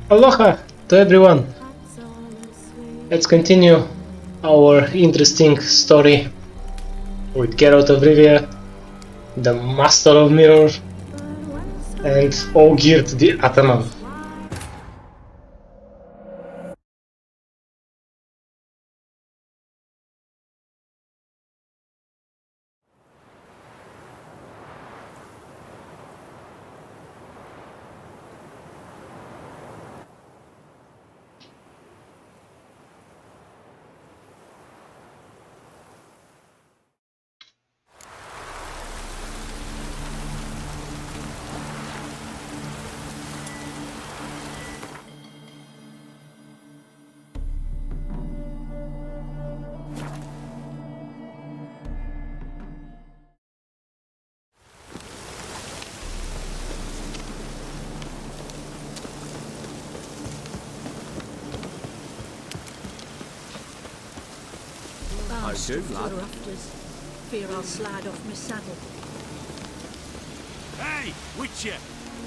Aloha to everyone! Let's continue our interesting story with Geralt of Rivia, the Master of Mirror, and Olgierd the Ataman. I do, lad. Fear I'll slide off my saddle. Hey, Witcher!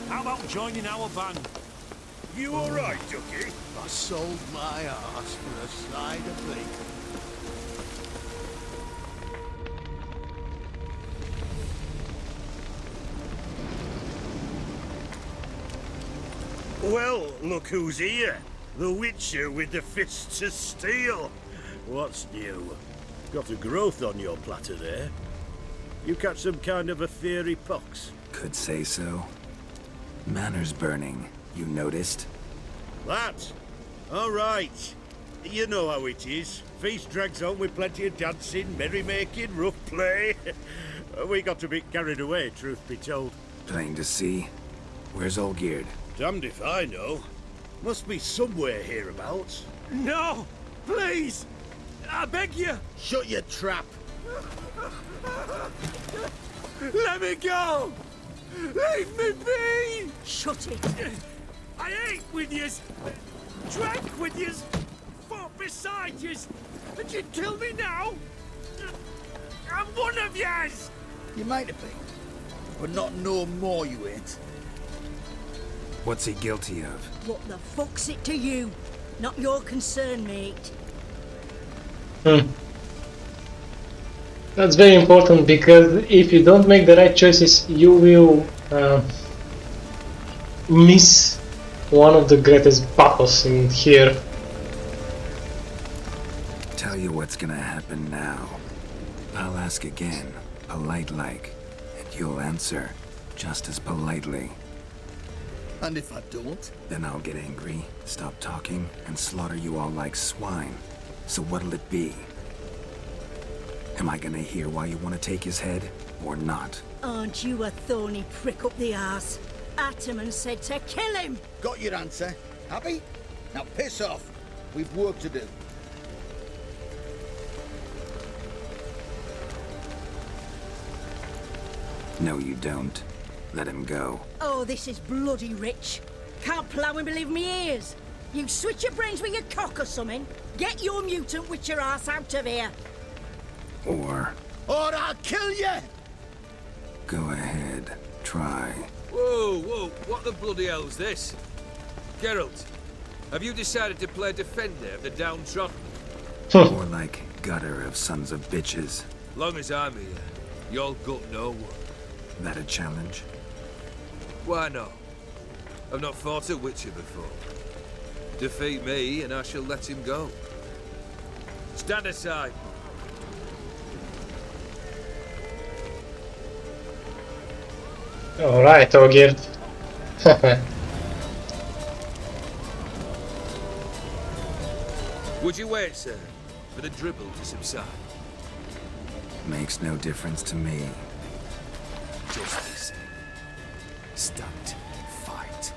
How about joining our band? You alright, Ducky? I sold my arse for a side of bacon. Well, look who's here. The Witcher with the fists of steel. What's new? Got a growth on your platter there. You catch some kind of a fiery pox? Could say so. Manners burning, you noticed? That? Alright. You know how it is. Feast drags on with plenty of dancing, merrymaking, rough play. We got a bit carried away, truth be told. Plain to see. Where's Olgierd? Damned if I know. Must be somewhere hereabouts. No! Please! I beg you! Shut your trap! Let me go! Leave me be! Shut it! I ate with yous! Drank with yous! Fought beside yous! And you'd kill me now? I'm one of yous! You might have been, but not no more you ain't. What's he guilty of? What the fuck's it to you? Not your concern, mate. That's very important, because if you don't make the right choices, you will miss one of the greatest battles in here. Tell you what's gonna happen now. I'll ask again, polite-like, and you'll answer just as politely. And if I don't? Then I'll get angry, stop talking, and slaughter you all like swine. So what'll it be? Am I gonna hear why you want to take his head, or not? Aren't you a thorny prick up the arse? Ataman said to kill him! Got your answer. Happy? Now piss off. We've work to do. No, you don't. Let him go. Oh, this is bloody rich. Can't plough and believe me ears. You switch your brains with your cock or something. Get your mutant witcher ass out of here. Or I'll kill you! go ahead, try. Whoa, whoa, what the bloody hell's this? Geralt, have you decided to play defender of the downtrodden? More like gutter of sons of bitches. Long as I'm here, you'll gut no one. That a challenge? Why not? I've not fought a witcher before. Defeat me and I shall let him go. Stand aside. Alright, Olgierd. Would you wait, sir, for the dribble to subside? Makes no difference to me. Just the same. Stunt. Fight.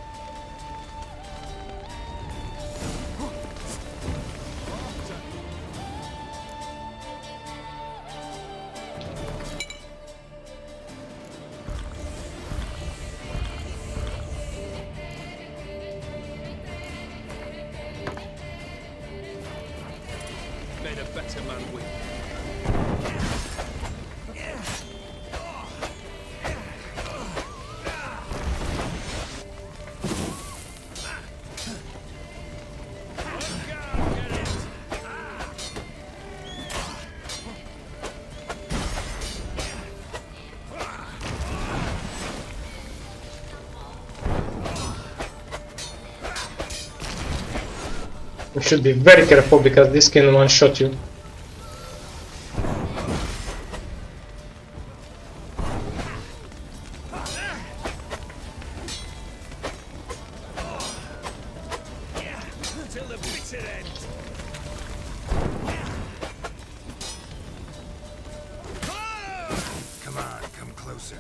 Made a better man win. You should be very careful because this can one-shot you. Till the bitter end. Come on, come closer.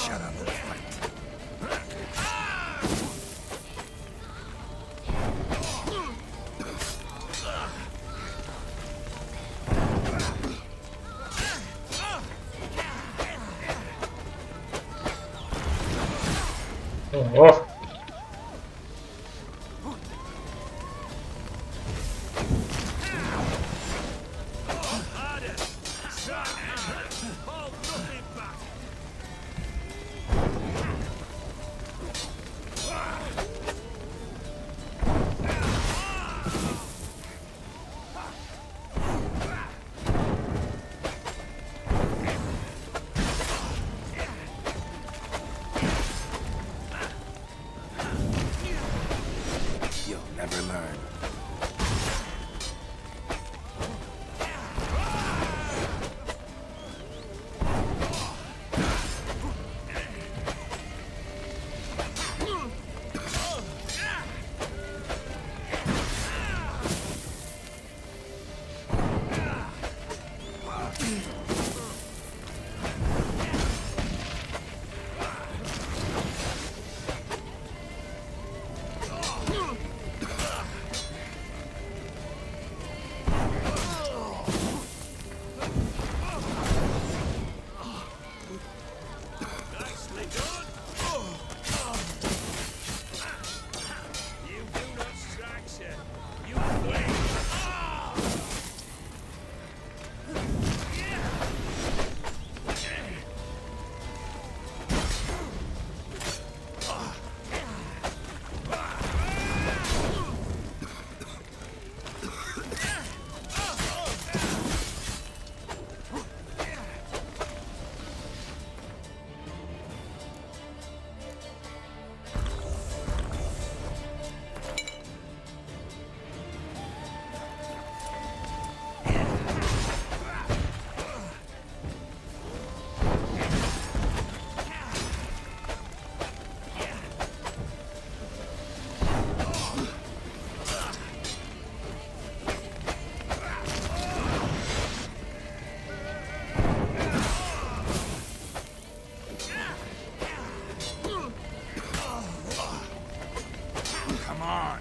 Shut up and fight. Oh. Harder. Hold nothing back. You'll never learn. Nicely done. You do not strike, sir. You flee. Come on.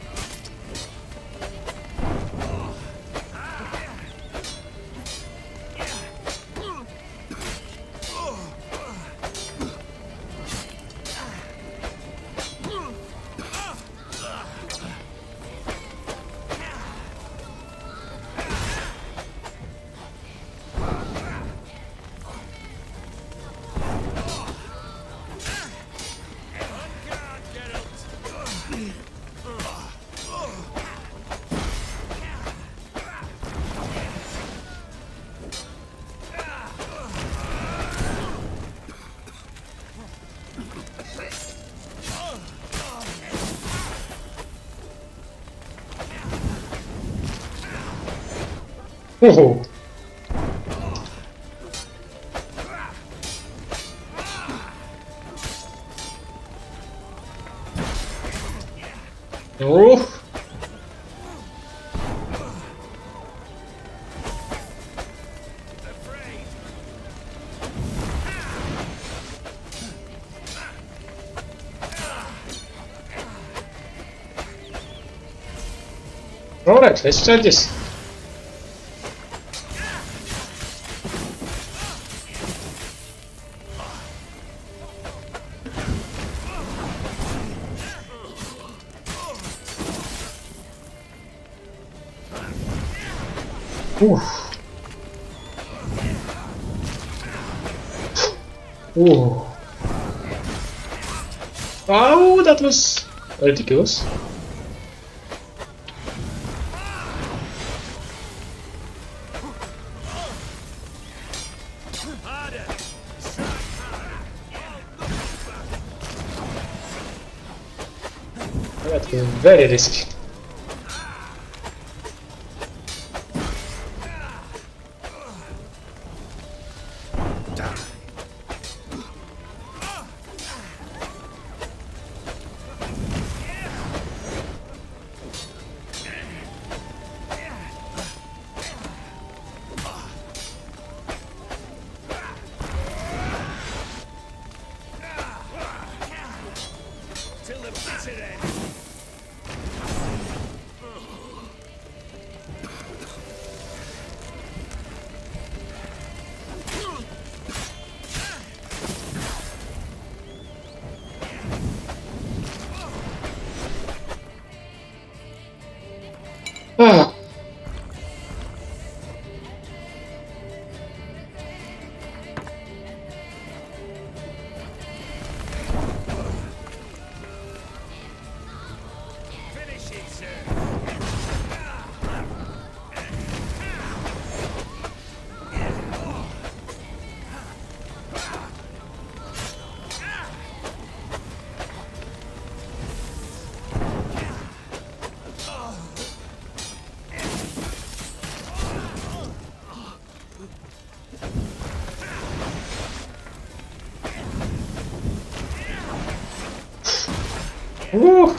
Oh. Oh. Alright, let's try this. Oof. Ooh. Oh, that was ridiculous. That was very risky. Ah. Ooh.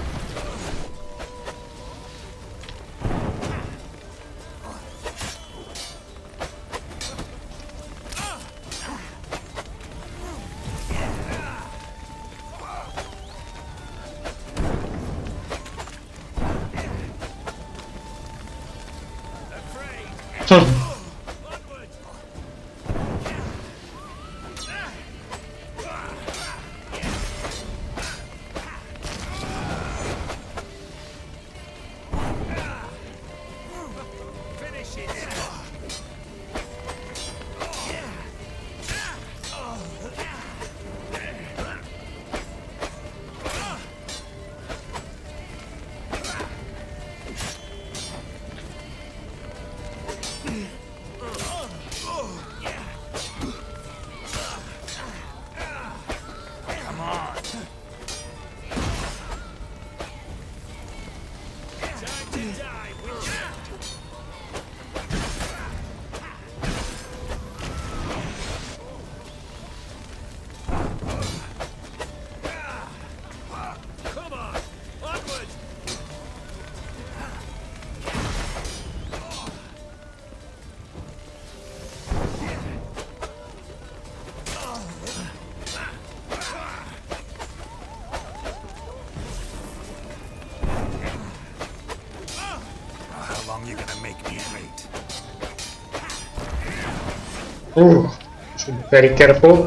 Ooh, should be very careful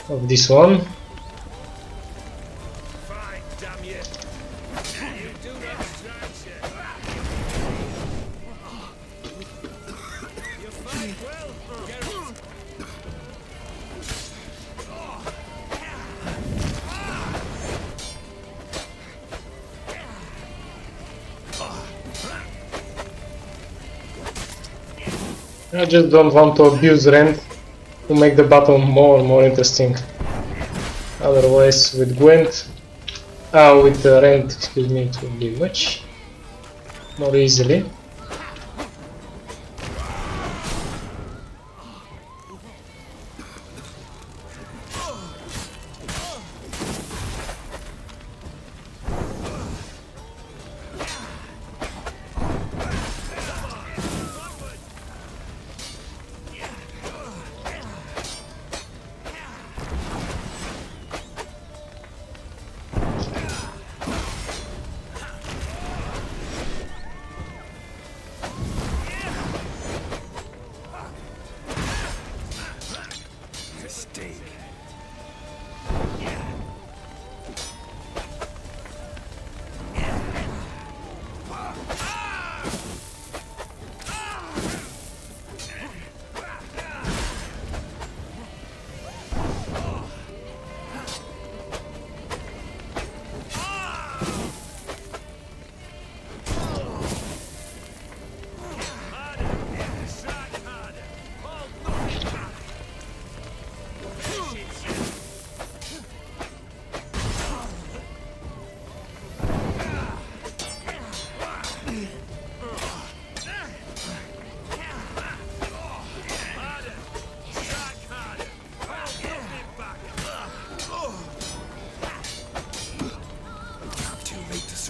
of this one. Fine, damn you. You do not answer. You fight well, Geralt. I just don't want to abuse Rend to make the battle more interesting. Otherwise, with Gwent, with Rend, excuse me, it will be much more easily.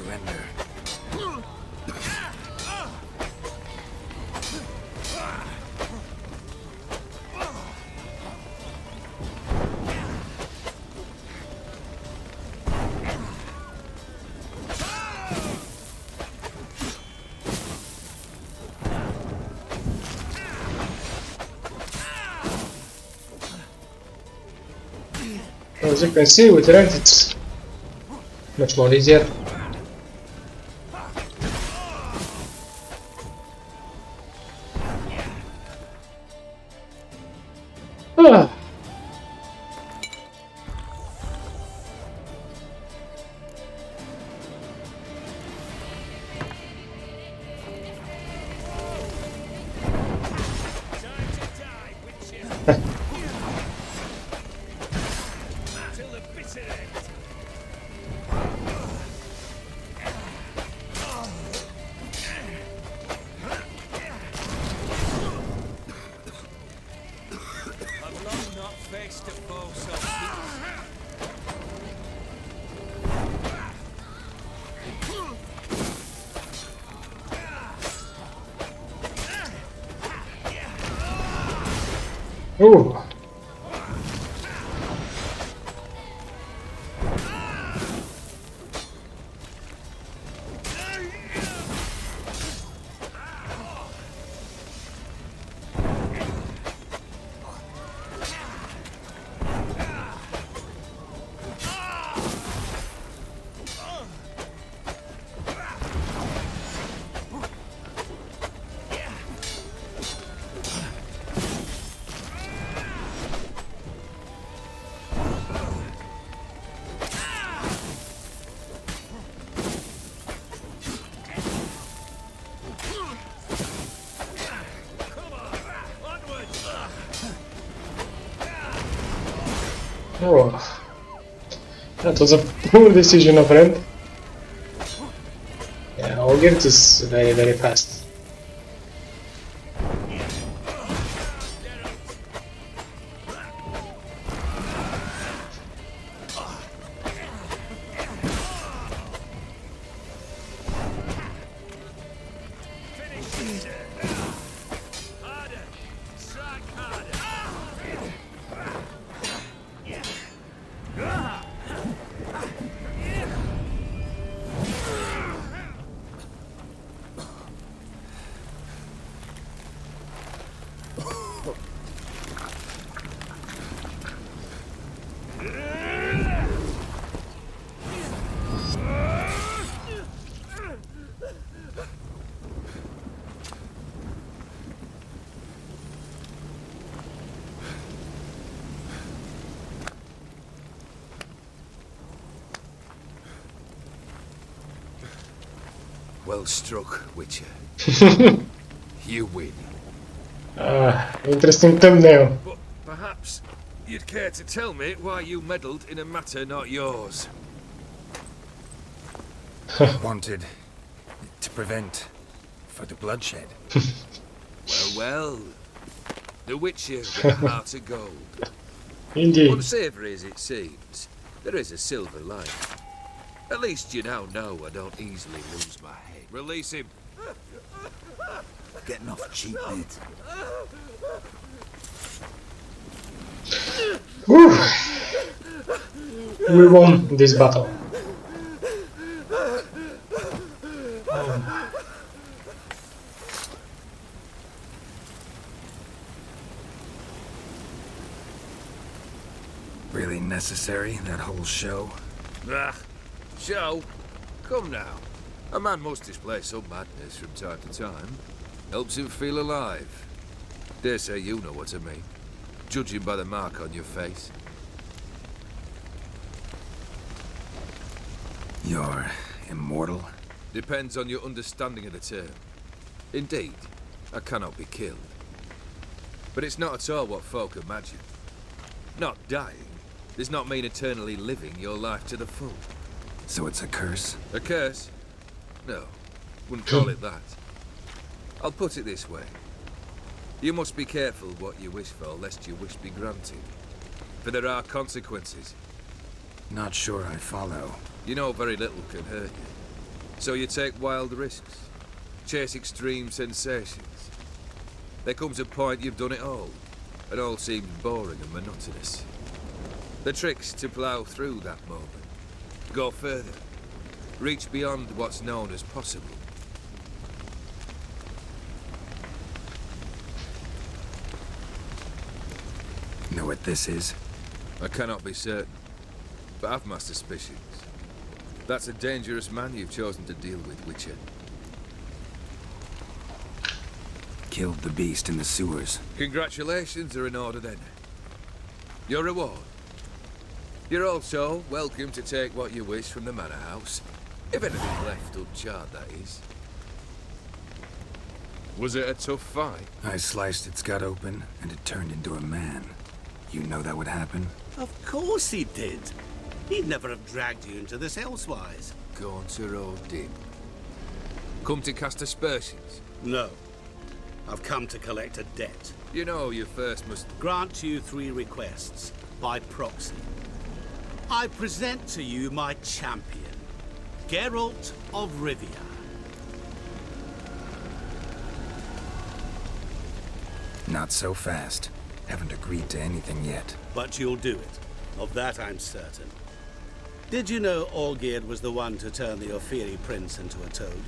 surrender. As you can see, with rent it's much more easier. Ah. Ooh. Oh, that was a poor decision of Rent. Yeah, Olgierd is very, very fast. Well struck, Witcher. You win. Interesting thumbnail. But perhaps you'd care to tell me why you meddled in a matter not yours. Wanted to prevent further bloodshed. Well. The Witcher with a heart of gold. Indeed. Unsavoury as it seems, there is a silver lining. At least you now know I don't easily lose my head. Release him. Getting off cheap, mate. Whew. We won this battle. Really necessary, that whole show? Ah, show? Come now. A man must display some madness from time to time. Helps him feel alive. Dare say you know what I mean. Judging by the mark on your face. You're immortal? Depends on your understanding of the term. Indeed, I cannot be killed. But it's not at all what folk imagine. Not dying does not mean eternally living your life to the full. So it's a curse? A curse? No, wouldn't call it that. I'll put it this way. You must be careful what you wish for, lest your wish be granted. For there are consequences. Not sure I follow. You know very little can hurt you. So you take wild risks, chase extreme sensations. There comes a point you've done it all seems boring and monotonous. The trick's to plough through that moment, go further, reach beyond what's known as possible. Know what this is? I cannot be certain, but I've my suspicions. That's a dangerous man you've chosen to deal with, Witcher. Killed the beast in the sewers. Congratulations are in order then. Your reward. You're also welcome to take what you wish from the manor house. If anything left uncharred, that is. Was it a tough fight? I sliced its gut open, and it turned into a man. You know that would happen? Of course he did. He'd never have dragged you into this elsewise. GAUNTER or DIMM? Come to cast aspersions? No. I've come to collect a debt. You know you first must... Grant you 3 requests, by proxy. I present to you my champion, Geralt of Rivia. Not so fast. Haven't agreed to anything yet. But you'll do it. Of that I'm certain. Did you know Olgierd was the one to turn the Ophiri prince into a toad?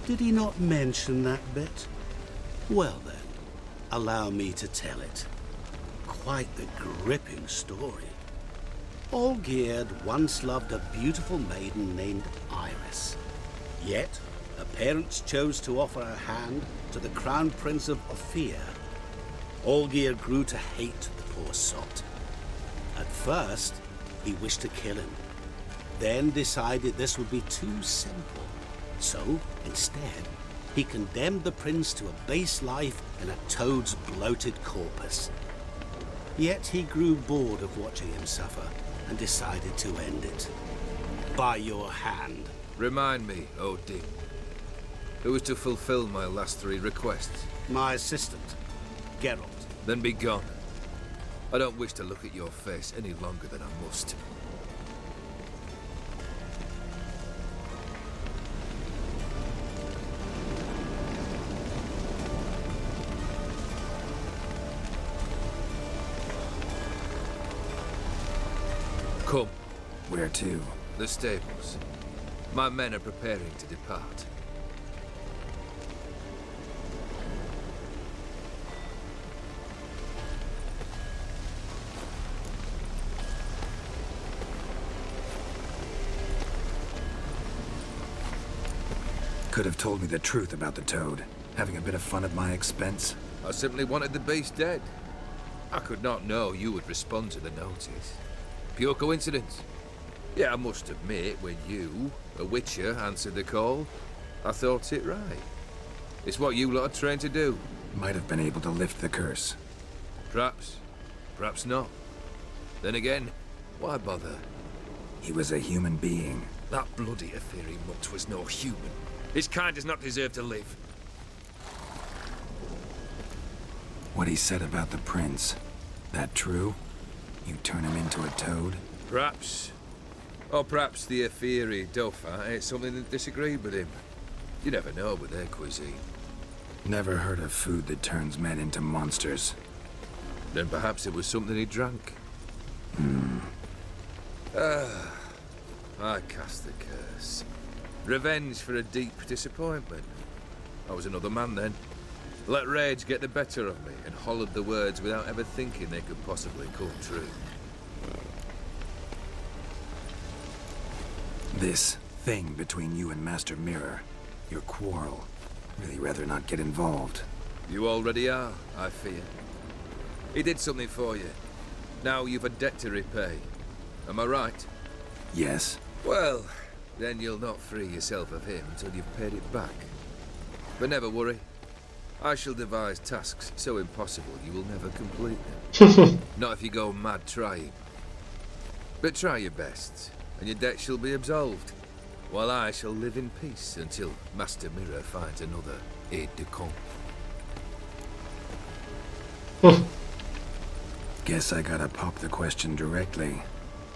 Did he not mention that bit? Well then, allow me to tell it. Quite the gripping story. Olgierd once loved a beautiful maiden named Iris. Yet, her parents chose to offer her hand to the Crown Prince of Ophir. Olgierd grew to hate the poor sot. At first, he wished to kill him. Then decided this would be too simple. So, instead, he condemned the prince to a base life in a toad's bloated corpus. Yet he grew bored of watching him suffer and decided to end it. By your hand. Remind me, O DIMM. Who is to fulfill my last 3 requests? My assistant, Geralt. Then be gone. I don't wish to look at your face any longer than I must. Come. Where to? The stables. My men are preparing to depart. Could have told me the truth about the toad. Having a bit of fun at my expense. I simply wanted the beast dead. I could not know you would respond to the notice. Pure coincidence. Yeah, I must admit, when you, a Witcher, answered the call, I thought it right. It's what you lot are trained to do. Might have been able to lift the curse. Perhaps. Perhaps not. Then again, why bother? He was a human being. That bloody Ophiri mutt was no human. His kind does not deserve to live. What he said about the prince, that true? You turn him into a toad? Perhaps. Or perhaps the Ophiri Dauphin ate something that disagreed with him. You never know with their cuisine. Never heard of food that turns men into monsters. Then perhaps it was something he drank. I cast the curse. Revenge for a deep disappointment. I was another man then. Let rage get the better of me and hollered the words without ever thinking they could possibly come true. This thing between you and Master Mirror, your quarrel, really rather not get involved. You already are, I fear. He did something for you. Now you've a debt to repay. Am I right? Yes. Well, then you'll not free yourself of him until you've paid it back. But never worry. I shall devise tasks so impossible you will never complete them. Not if you go mad trying. But try your best, and your debt shall be absolved, while I shall live in peace until Master Mirror finds another aide-de-camp. Guess I gotta pop the question directly.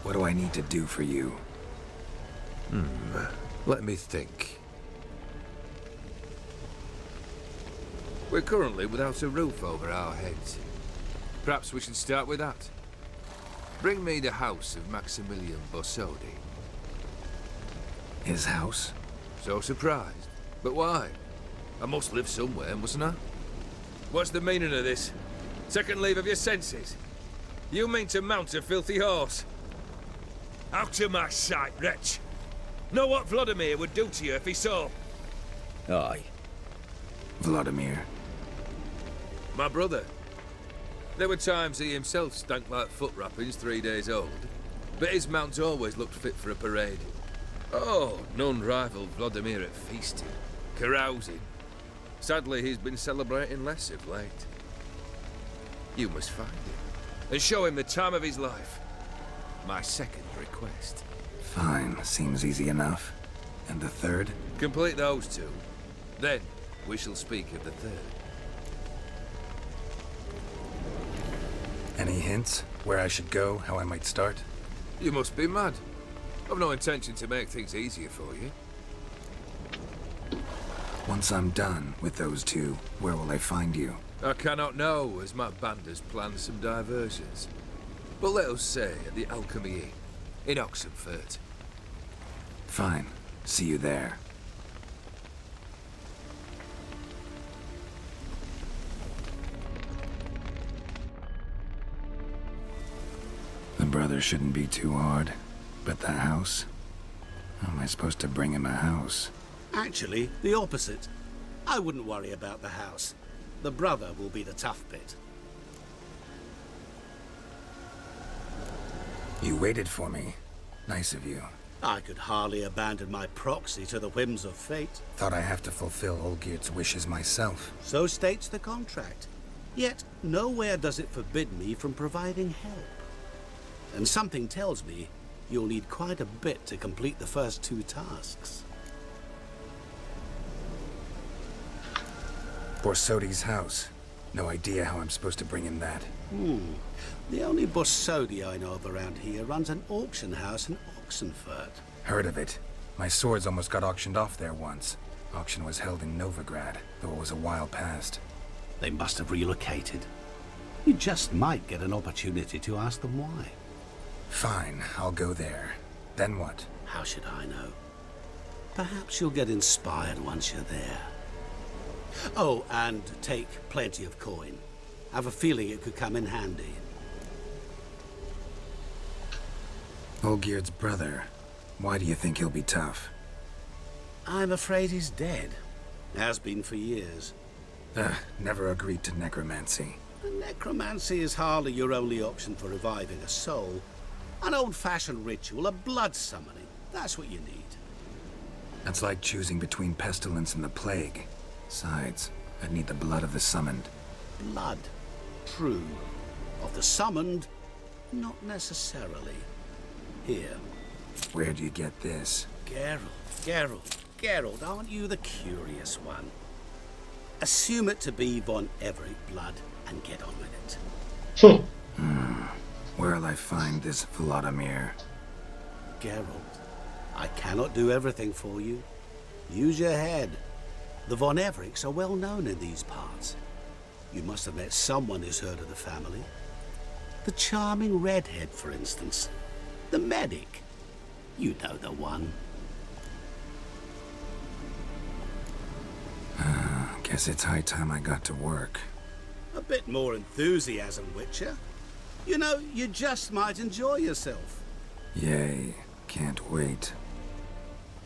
What do I need to do for you? Let me think. We're currently without a roof over our heads. Perhaps we should start with that. Bring me the house of Maximilian Borsodi. His house? So surprised. But why? I must live somewhere, mustn't I? What's the meaning of this? Second leave of your senses? You mean to mount a filthy horse? Out of my sight, wretch! Know what Vladimir would do to you if he saw? Aye. Vladimir. My brother. There were times he himself stank like foot wrappings 3 days old, but his mount always looked fit for a parade. Oh, none rivaled Vladimir at feasting, carousing. Sadly, he's been celebrating less of late. You must find him, and show him the time of his life. My second request. Fine, seems easy enough. And the third? Complete those two. Then, we shall speak of the third. Any hints? Where I should go? How I might start? You must be mad. I've no intention to make things easier for you. Once I'm done with those two, where will I find you? I cannot know, as my band has planned some diversions. But let us say at the Alchemy Inn, in Oxenfurt. Fine. See you there. The brother shouldn't be too hard. But the house? How am I supposed to bring him a house? Actually, the opposite. I wouldn't worry about the house. The brother will be the tough bit. You waited for me. Nice of you. I could hardly abandon my proxy to the whims of fate. Thought I have to fulfill Olgierd's wishes myself. So states the contract. Yet, nowhere does it forbid me from providing help. And something tells me you'll need quite a bit to complete the first two tasks. Borsodi's house. No idea how I'm supposed to bring him that. The only Borsodi I know of around here runs an auction house in Oxenfurt. Heard of it. My swords almost got auctioned off there once. Auction was held in Novigrad, though it was a while past. They must have relocated. You just might get an opportunity to ask them why. Fine, I'll go there. Then what? How should I know? Perhaps you'll get inspired once you're there. Oh, and take plenty of coin. Have a feeling it could come in handy. Olgierd's brother. Why do you think he'll be tough? I'm afraid he's dead. Has been for years. Never agreed to necromancy. Necromancy is hardly your only option for reviving a soul. An old-fashioned ritual, a blood summoning. That's what you need. That's like choosing between pestilence and the plague. Besides, I'd need the blood of the summoned. Blood. True. Of the summoned, not necessarily. Here. Where do you get this? Geralt, aren't you the curious one? Assume it to be von EVEREC blood and get on with it. Where'll I find this Vladimir? Geralt, I cannot do everything for you. Use your head. The von EVERECs are well known in these parts. You must have met someone who's heard of the family. The charming redhead, for instance. The medic. You know the one. Guess it's high time I got to work. A bit more enthusiasm, Witcher. You know, you just might enjoy yourself. Yay, can't wait.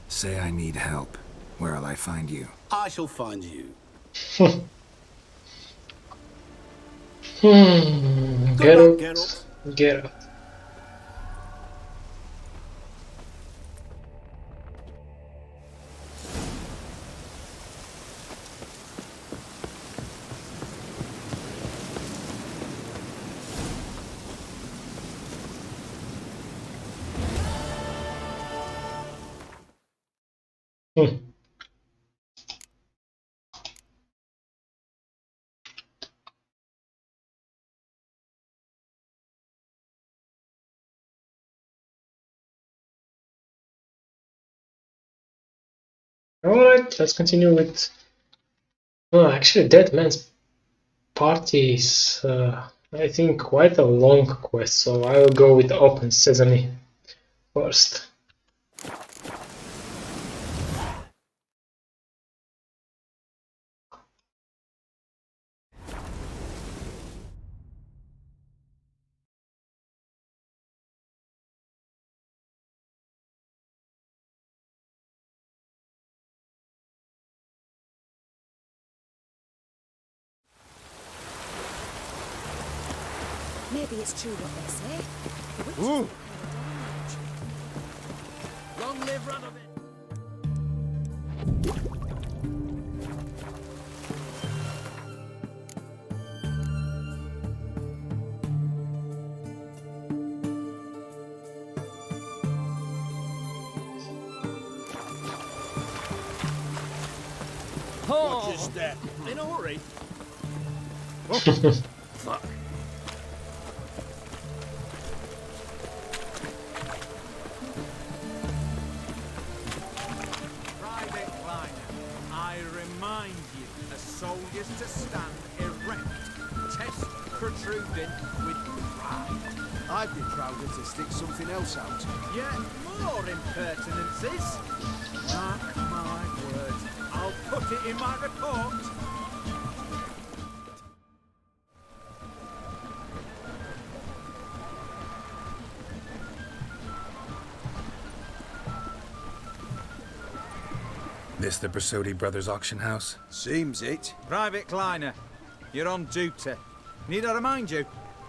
Say I need help. Where'll I find you? I shall find you. Good luck, Geralt. Geralt. Alright, let's continue with... Oh, actually, Dead Man's Party is, I think, quite a long quest, so I will go with Open Sesame first. Maybe it's true what they say. Ooh. Long live Radovid! Watch your step. In a hurry. Fuck. Private Liner, I remind you, as soldiers to stand erect, chest protruding with pride. I'd be prouder to stick something else out. Yet more impertinences. Mark my words, I'll put it in my report. This the Brasodi Brothers auction house? Seems it. Private Kleiner, you're on duty. Need I remind you,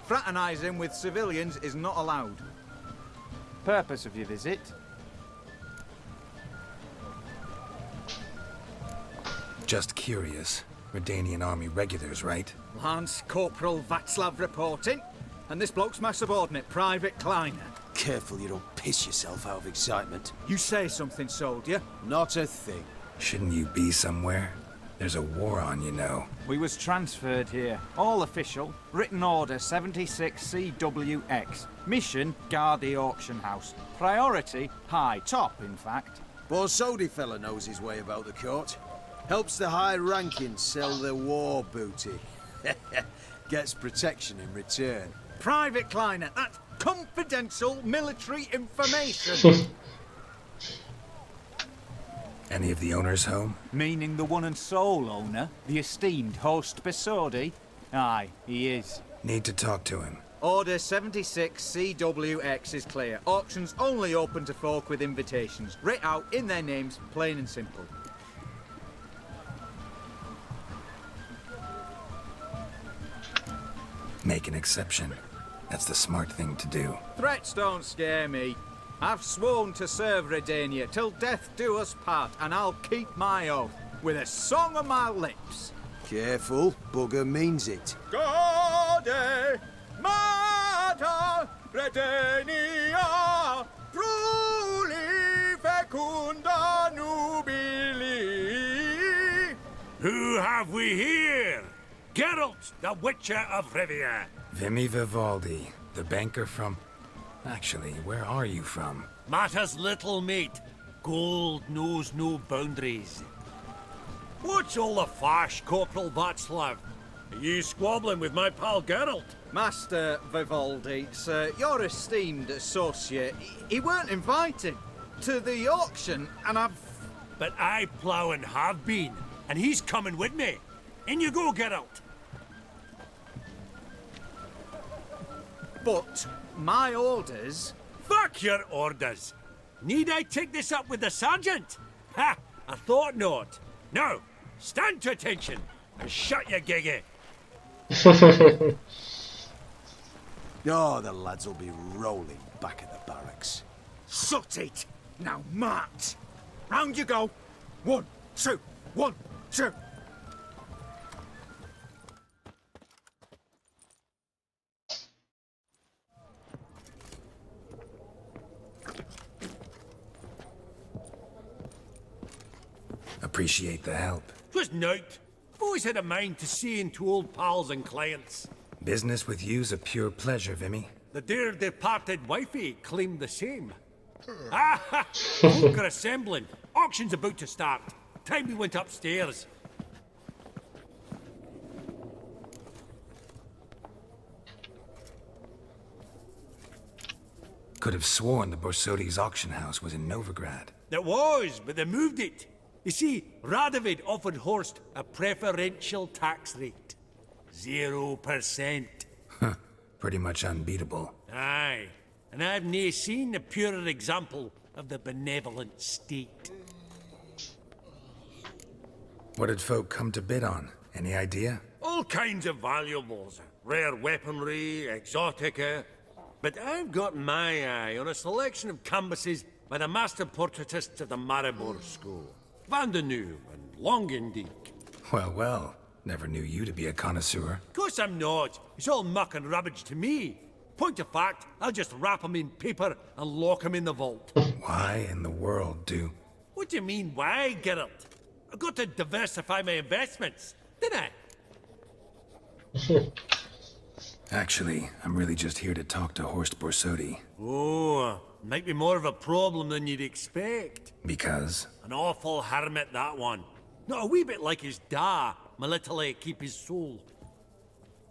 fraternising with civilians is not allowed. Purpose of your visit? Just curious. Redanian army regulars, right? Lance Corporal Václav reporting, and this bloke's my subordinate, Private Kleiner. Careful you don't piss yourself out of excitement. You say something, soldier? Not a thing. Shouldn't you be somewhere? There's a war on, you know. We was transferred here. All official. Written order 76 CWX. Mission, guard the auction house. Priority, high. Top, in fact. Borsodi fella knows his way about the court. Helps the high rankings sell their war booty. Gets protection in return. Private Kleiner, that's confidential military information. Any of the owners home? Meaning the one and sole owner, the esteemed host Besodi? Aye, he is. Need to talk to him. Order 76 CWX is clear. Auctions only open to folk with invitations. Writ out in their names, plain and simple. Make an exception. That's the smart thing to do. Threats don't scare me. I've sworn to serve Redania till death do us part, and I'll keep my oath with a song on my lips. Careful, bugger means it. Gaude Mater Redania Pruli Fecunda Nubili. Who have we here? Geralt, the Witcher of Rivia. Vimy Vivaldi, the banker from... Actually, where are you from? Matters little, mate. Gold knows no boundaries. What's all the fash, Corporal Václav? Are you squabbling with my pal Geralt? Master Vivaldi, sir, your esteemed associate, he weren't invited to the auction, and I've... But I plough and have been, and he's coming with me. In you go, Geralt. But my orders... Fuck your orders. Need I take this up with the sergeant? Ha! I thought not. Now, stand to attention and shut your giggy. Oh, the lads will be rolling back at the barracks. Shut it! Now march! Round you go! 1, 2, 1, 2! Appreciate the help. 'Twas night. I've always had a mind to see into old pals and clients. Business with you's a pure pleasure, Vimy. The dear departed wifey claimed the same. Ah ha! Folk are assembling. Auction's about to start. time we went upstairs. Could have sworn the Borsodi's auction house was in Novigrad. It was, but they moved it. You see, Radovid offered Horst a preferential tax rate. 0%. Huh. Pretty much unbeatable. Aye. And I've nae seen a purer example of the benevolent state. What did folk come to bid on? Any idea? All kinds of valuables. Rare weaponry, exotica. But I've got my eye on a selection of canvases by the master portraitists of the Maribor School. Van de Nieuw and Longendijk. Well, well. Never knew you to be a connoisseur. Of course I'm not. It's all muck and rubbish to me. Point of fact, I'll just wrap 'em in paper and lock 'em in the vault. Why in the world do... What do you mean, why, Geralt? I've got to diversify my investments, didn't I? Actually, I'm really just here to talk to Horst Borsodi. Oh, might be more of a problem than you'd expect. Because? An awful hermit, that one. Not a wee bit like his da, my little keep his soul.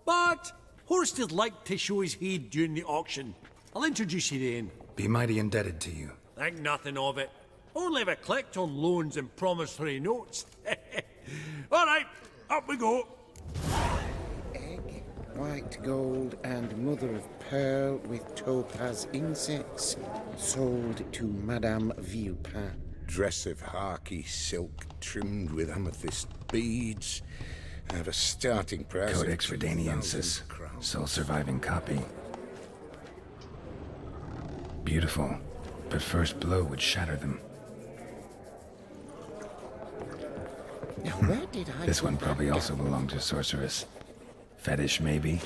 But Horst would like to show his head during the auction. I'll introduce you then. Be mighty indebted to you. Think nothing of it. Only if I collect on loans and promissory notes. All right, up we go. Egg, white gold, and mother of pearl with topaz insets, sold to Madame Villepin. Dress of harky silk trimmed with amethyst beads. I have a starting price Codex of Redaniensis, 2,000 crowns. sole surviving copy. Beautiful, but first blow would shatter them. Now where did I This one probably also belonged to Sorceress. Fetish, maybe?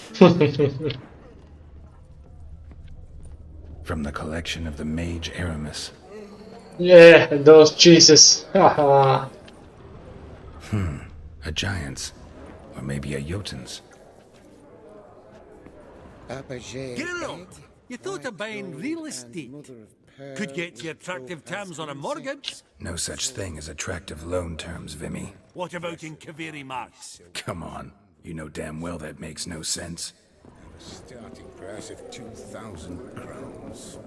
From the collection of the Mage Aramis. Yeah, those cheeses. Haha. A giant's. Or maybe a Jotun's. Geralt, you thought of buying real estate. Could get you attractive terms on a mortgage. No such thing as attractive loan terms, Vimy. What about in Kaviri? Come on. You know damn well that makes no sense. I have a starting price of 2,000 crowns.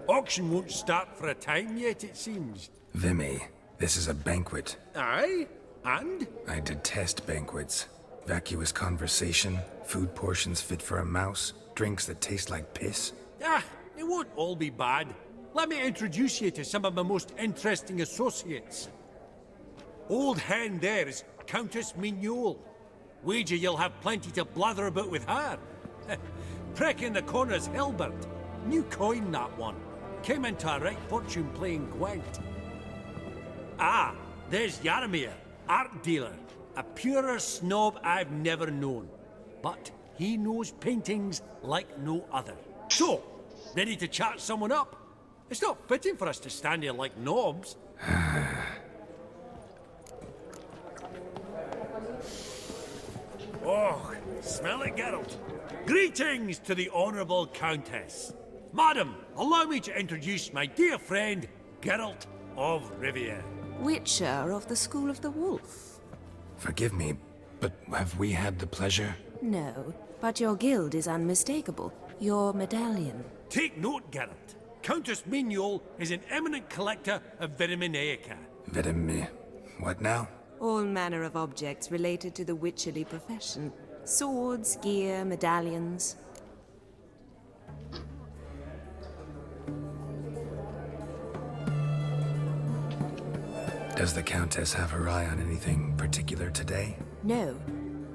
Auction won't start for a time yet, it seems. Vimy, this is a banquet. Aye? And? I detest banquets. Vacuous conversation, food portions fit for a mouse, drinks that taste like piss. Ah, it won't all be bad. Let me introduce you to some of my most interesting associates. Old hen there is Countess Mignole. Wager you'll have plenty to blather about with her. Prick in the corner's Hilbert. New coin, that one. Came into a right fortune playing Gwent. Ah, there's Jaromir, art dealer. A purer snob I've never known. But he knows paintings like no other. So, ready to chat someone up? It's not fitting for us to stand here like knobs. Oh, smell it, Geralt. Greetings to the Honourable Countess. Madam, allow me to introduce my dear friend, Geralt of Rivia. Witcher of the School of the Wolf. Forgive me, but have we had the pleasure? No, but your guild is unmistakable. Your medallion. Take note, Geralt. Countess Mignole is an eminent collector of Viriminaica. What now? All manner of objects related to the witcherly profession. Swords, gear, medallions. Does the Countess have her eye on anything particular today? No,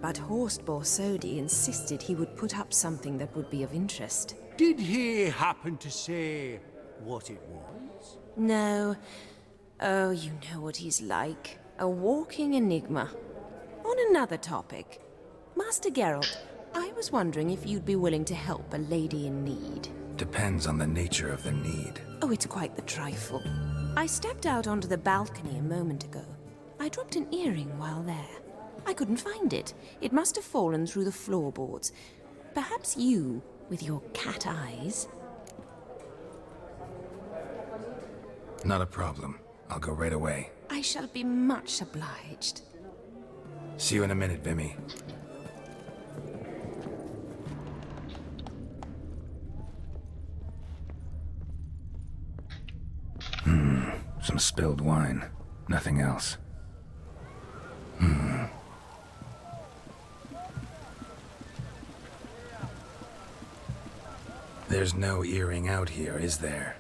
but Horst Borsodi insisted he would put up something that would be of interest. Did he happen to say what it was? No. Oh, you know what he's like. A walking enigma. On another topic. Master Geralt, I was wondering if you'd be willing to help a lady in need. Depends on the nature of the need. Oh, it's quite the trifle. I stepped out onto the balcony a moment ago. I dropped an earring while there. I couldn't find it. It must have fallen through the floorboards. Perhaps you, with your cat eyes. Not a problem. I'll go right away. I shall be much obliged. See you in a minute, Vimy. Some spilled wine. Nothing else. There's no earring out here, is there?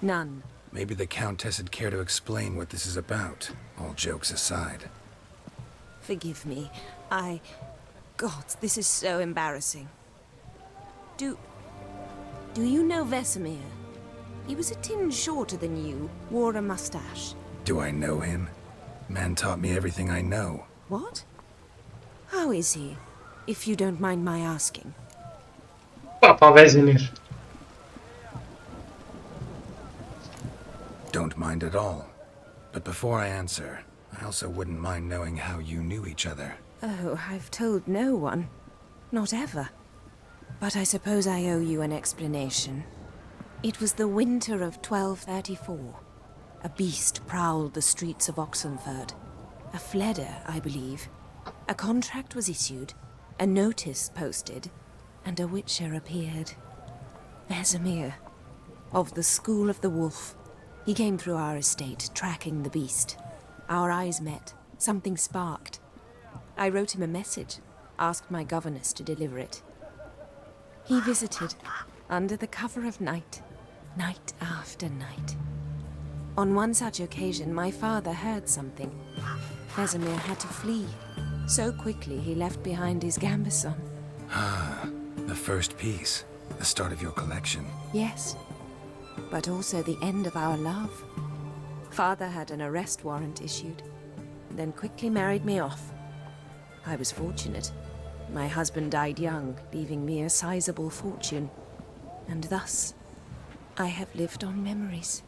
None. Maybe the Countess would care to explain what this is about, all jokes aside. Forgive me. God, this is so embarrassing. Do you know Vesemir? He was a tinge shorter than you, wore a mustache. Do I know him? Man taught me everything I know. What? How is he, if you don't mind my asking? Papa Vesemir. Don't mind at all. But before I answer, I also wouldn't mind knowing how you knew each other. Oh, I've told no one. Not ever. But I suppose I owe you an explanation. It was the winter of 1234. A beast prowled the streets of Oxenford. A fledder, I believe. A contract was issued, a notice posted, and a witcher appeared. Vesemir, of the School of the Wolf. He came through our estate, tracking the beast. Our eyes met. Something sparked. I wrote him a message, asked my governess to deliver it. He visited, under the cover of night, night after night. On one such occasion, my father heard something. Vesemir had to flee. So quickly, he left behind his gambeson. Ah, the first piece. The start of your collection. Yes, but also the end of our love. Father had an arrest warrant issued, then quickly married me off. I was fortunate. My husband died young, leaving me a sizable fortune. And thus, I have lived on memories.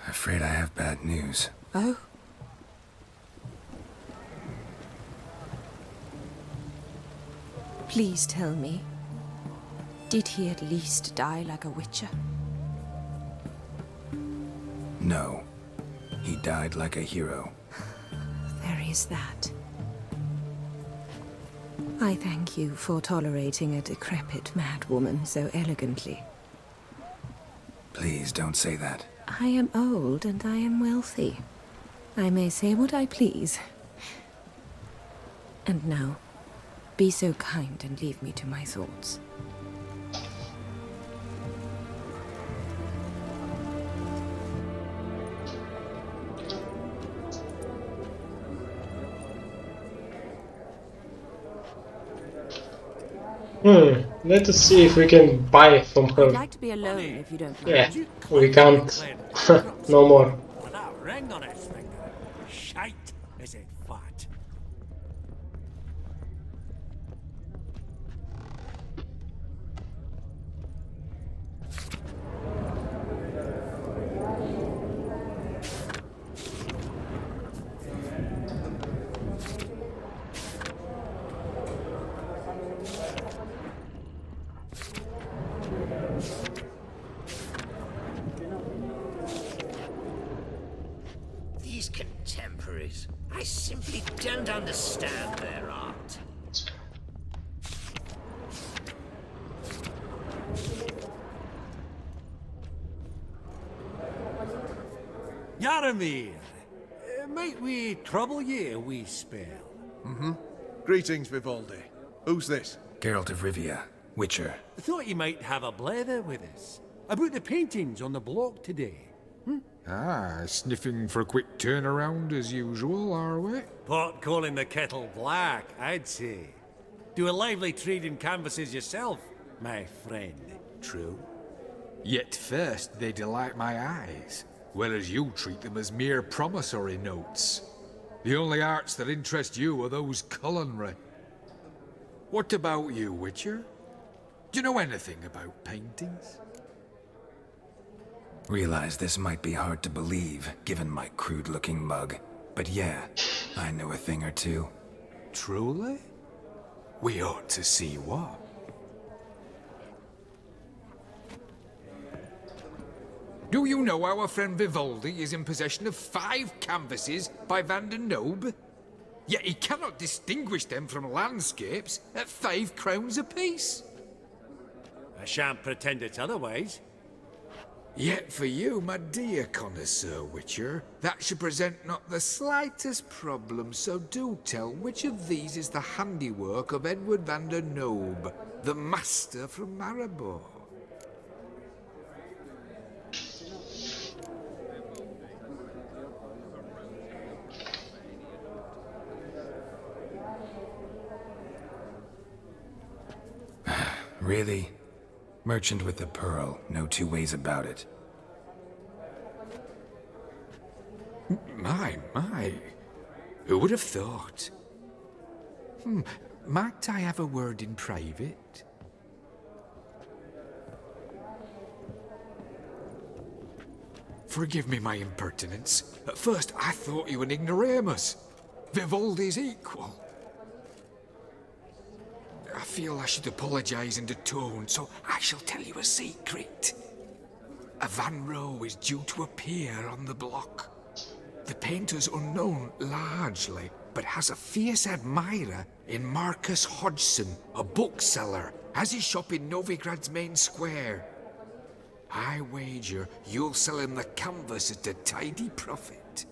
Afraid I have bad news. Oh? Please tell me, did he at least die like a witcher? No. He died like a hero. There is that. I thank you for tolerating a decrepit madwoman so elegantly. Please don't say that. I am old and I am wealthy. I may say what I please. And now, be so kind and leave me to my thoughts. Let us see if we can buy from her. I'd like to be alone if you don't mind. Yeah, we can't. No more. With that ring on its finger. Shite, is it fat? These contemporaries, I simply don't understand their art. Yaramir, might we trouble ye a wee spell? Greetings, Vivaldi. Who's this? Geralt of Rivia, Witcher. I thought you might have a blather with us. About the paintings on the block today. Ah, sniffing for a quick turnaround as usual, are we? Pot calling the kettle black, I'd say. Do a lively trade in canvases yourself, my friend. True. Yet first they delight my eyes, whereas you treat them as mere promissory notes. The only arts that interest you are those culinary. What about you, Witcher? Do you know anything about paintings? Realize this might be hard to believe, given my crude-looking mug. But yeah, I know a thing or two. Truly? We ought to see what. Do you know our friend Vivaldi is in possession of 5 canvases by Van der Nobe? Yet he cannot distinguish them from landscapes at 5 crowns apiece. I shan't pretend it's otherwise. Yet for you, my dear connoisseur Witcher, that should present not the slightest problem, so do tell which of these is the handiwork of Edward van der Nobe, the master from Maribor. Really? Merchant with the pearl, no two ways about it. My. Who would have thought? Might I have a word in private? Forgive me my impertinence. At first I thought you an ignoramus. Vivaldi's equal. I feel I should apologize in atone, so I shall tell you a secret. A Van Rohe is due to appear on the block. The painter's unknown largely, but has a fierce admirer in Marcus Hodgson, a bookseller, has his shop in Novigrad's main square. I wager you'll sell him the canvas at a tidy profit.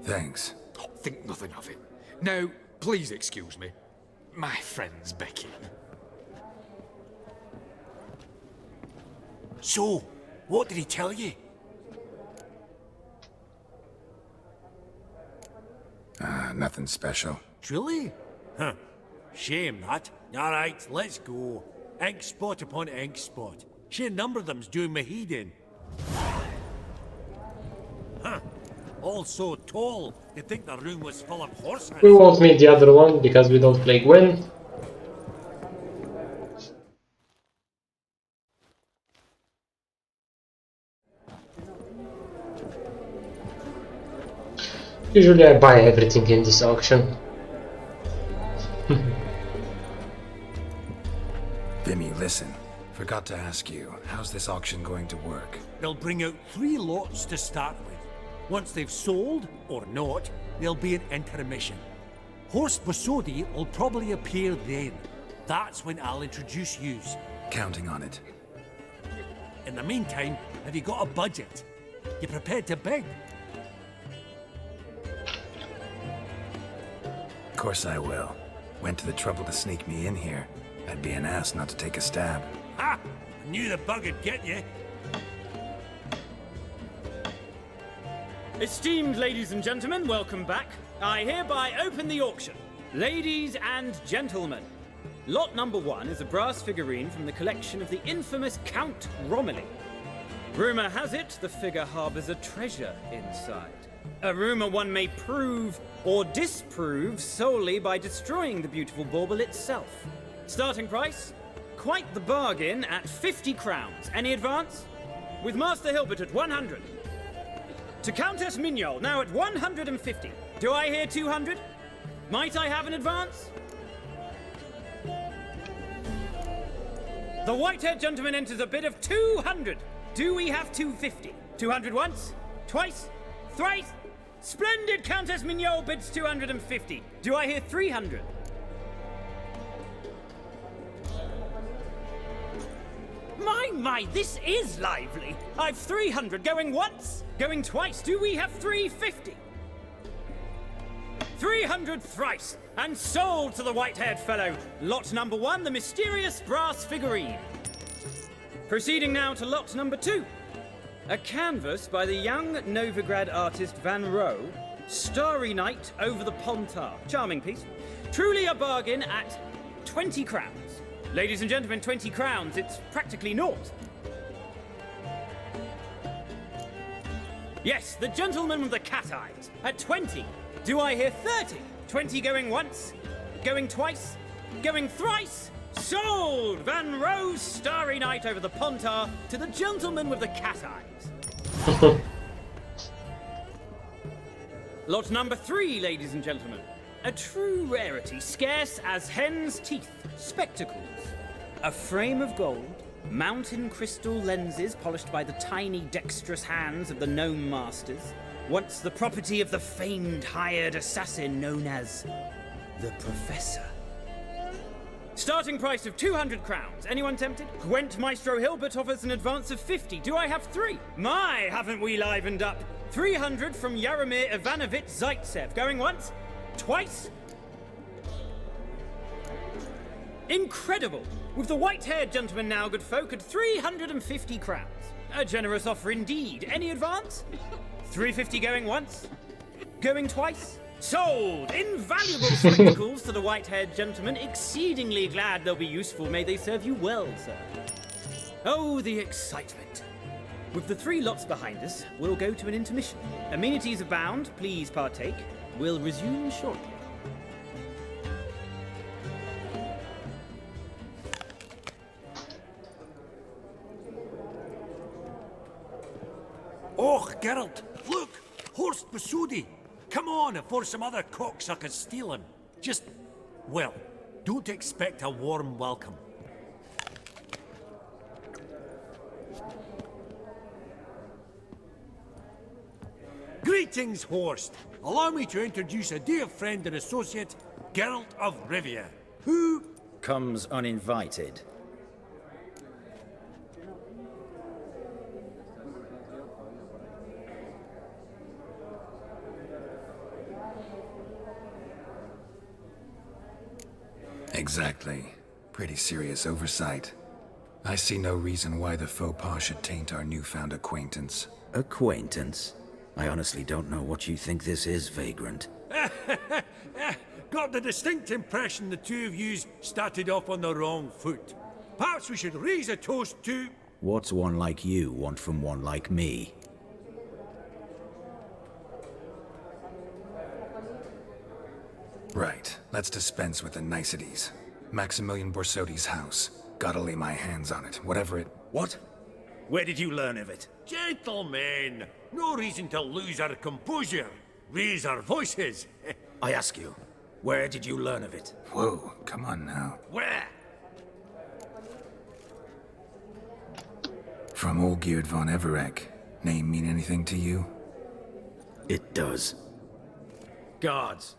Thanks. Oh, think nothing of it. Now, please excuse me. My friend's becking. So, what did he tell you? Nothing special. Truly? Huh. Shame that. Alright, let's go. Ink spot upon ink spot. Sheer number of them's doing me heed in. Huh. All so tall, you'd think the room was full of horses. We won't meet the other one because we don't play Gwen. Usually I buy everything in this auction. Vimy, listen. Forgot to ask you, how's this auction going to work? They'll bring out 3 lots to start with. Once they've sold, or not, there'll be an intermission. Horst Bosodi will probably appear then. That's when I'll introduce yous. Counting on it. In the meantime, have you got a budget? You prepared to beg? Of course I will. Went to the trouble to sneak me in here. I'd be an ass not to take a stab. Ha! I knew the bug would get you. Esteemed ladies and gentlemen, welcome back. I hereby open the auction. Ladies and gentlemen, lot number 1 is a brass figurine from the collection of the infamous Count Romilly. Rumor has it the figure harbors a treasure inside. A rumor one may prove or disprove solely by destroying the beautiful bauble itself. Starting price? Quite the bargain at 50 crowns. Any advance? With Master Hilbert at 100. To Countess Mignol, now at 150. Do I hear 200? Might I have an advance? The white-haired gentleman enters a bid of 200. Do we have 250? 200 once? Twice? Thrice? Splendid! Countess Mignol bids 250. Do I hear 300? My, this is lively. I've 300 going once, going twice. Do we have 350? 300 thrice, and sold to the white-haired fellow. Lot number 1, the mysterious brass figurine. Proceeding now to lot number 2. A canvas by the young Novigrad artist Van Rohe, Starry Night over the Pontar. Charming piece. Truly a bargain at 20 crowns. Ladies and gentlemen, 20 crowns, it's practically naught. Yes, the gentleman with the cat eyes, at 20. Do I hear 30? 20 going once, going twice, going thrice? Sold! Van Rohe's Starry Night over the Pontar to the gentleman with the cat eyes. Lot number 3, ladies and gentlemen. A true rarity, scarce as hen's teeth. Spectacles. A frame of gold, mountain crystal lenses polished by the tiny dexterous hands of the gnome masters, once the property of the famed hired assassin known as the Professor. Starting price of 200 crowns. Anyone tempted? Gwent Maestro Hilbert offers an advance of 50. Do I have 3? My, haven't we livened up? 300 from Yaromir Ivanovich Zaitsev. Going once? Twice? Incredible! With the white-haired gentleman now, good folk, at 350 crowns. A generous offer indeed. Any advance? 350 going once? Going twice? Sold! Invaluable spectacles to the white-haired gentleman. Exceedingly glad they'll be useful. May they serve you well, sir. Oh, the excitement. With the 3 lots behind us, we'll go to an intermission. Amenities abound. Please partake. We'll resume shortly. Oh, Geralt, look! Horst Basudi! Come on before some other cocksuckers steal him. Just, well, don't expect a warm welcome. Greetings, Horst. Allow me to introduce a dear friend and associate, Geralt of Rivia, who comes uninvited. Exactly. Pretty serious oversight. I see no reason why the faux pas should taint our newfound acquaintance. Acquaintance? I honestly don't know what you think this is, Vagrant. got the distinct impression the two of yous started off on the wrong foot. Perhaps we should raise a toast to... What's one like you want from one like me? Right. Let's dispense with the niceties. Maximilian Borsodi's house. Gotta lay my hands on it, whatever it... What? Where did you learn of it? Gentlemen, no reason to lose our composure. Raise our voices. I ask you, where did you learn of it? Whoa, come on now. Where? From Olgierd von EVEREC. Name mean anything to you? It does. Guards,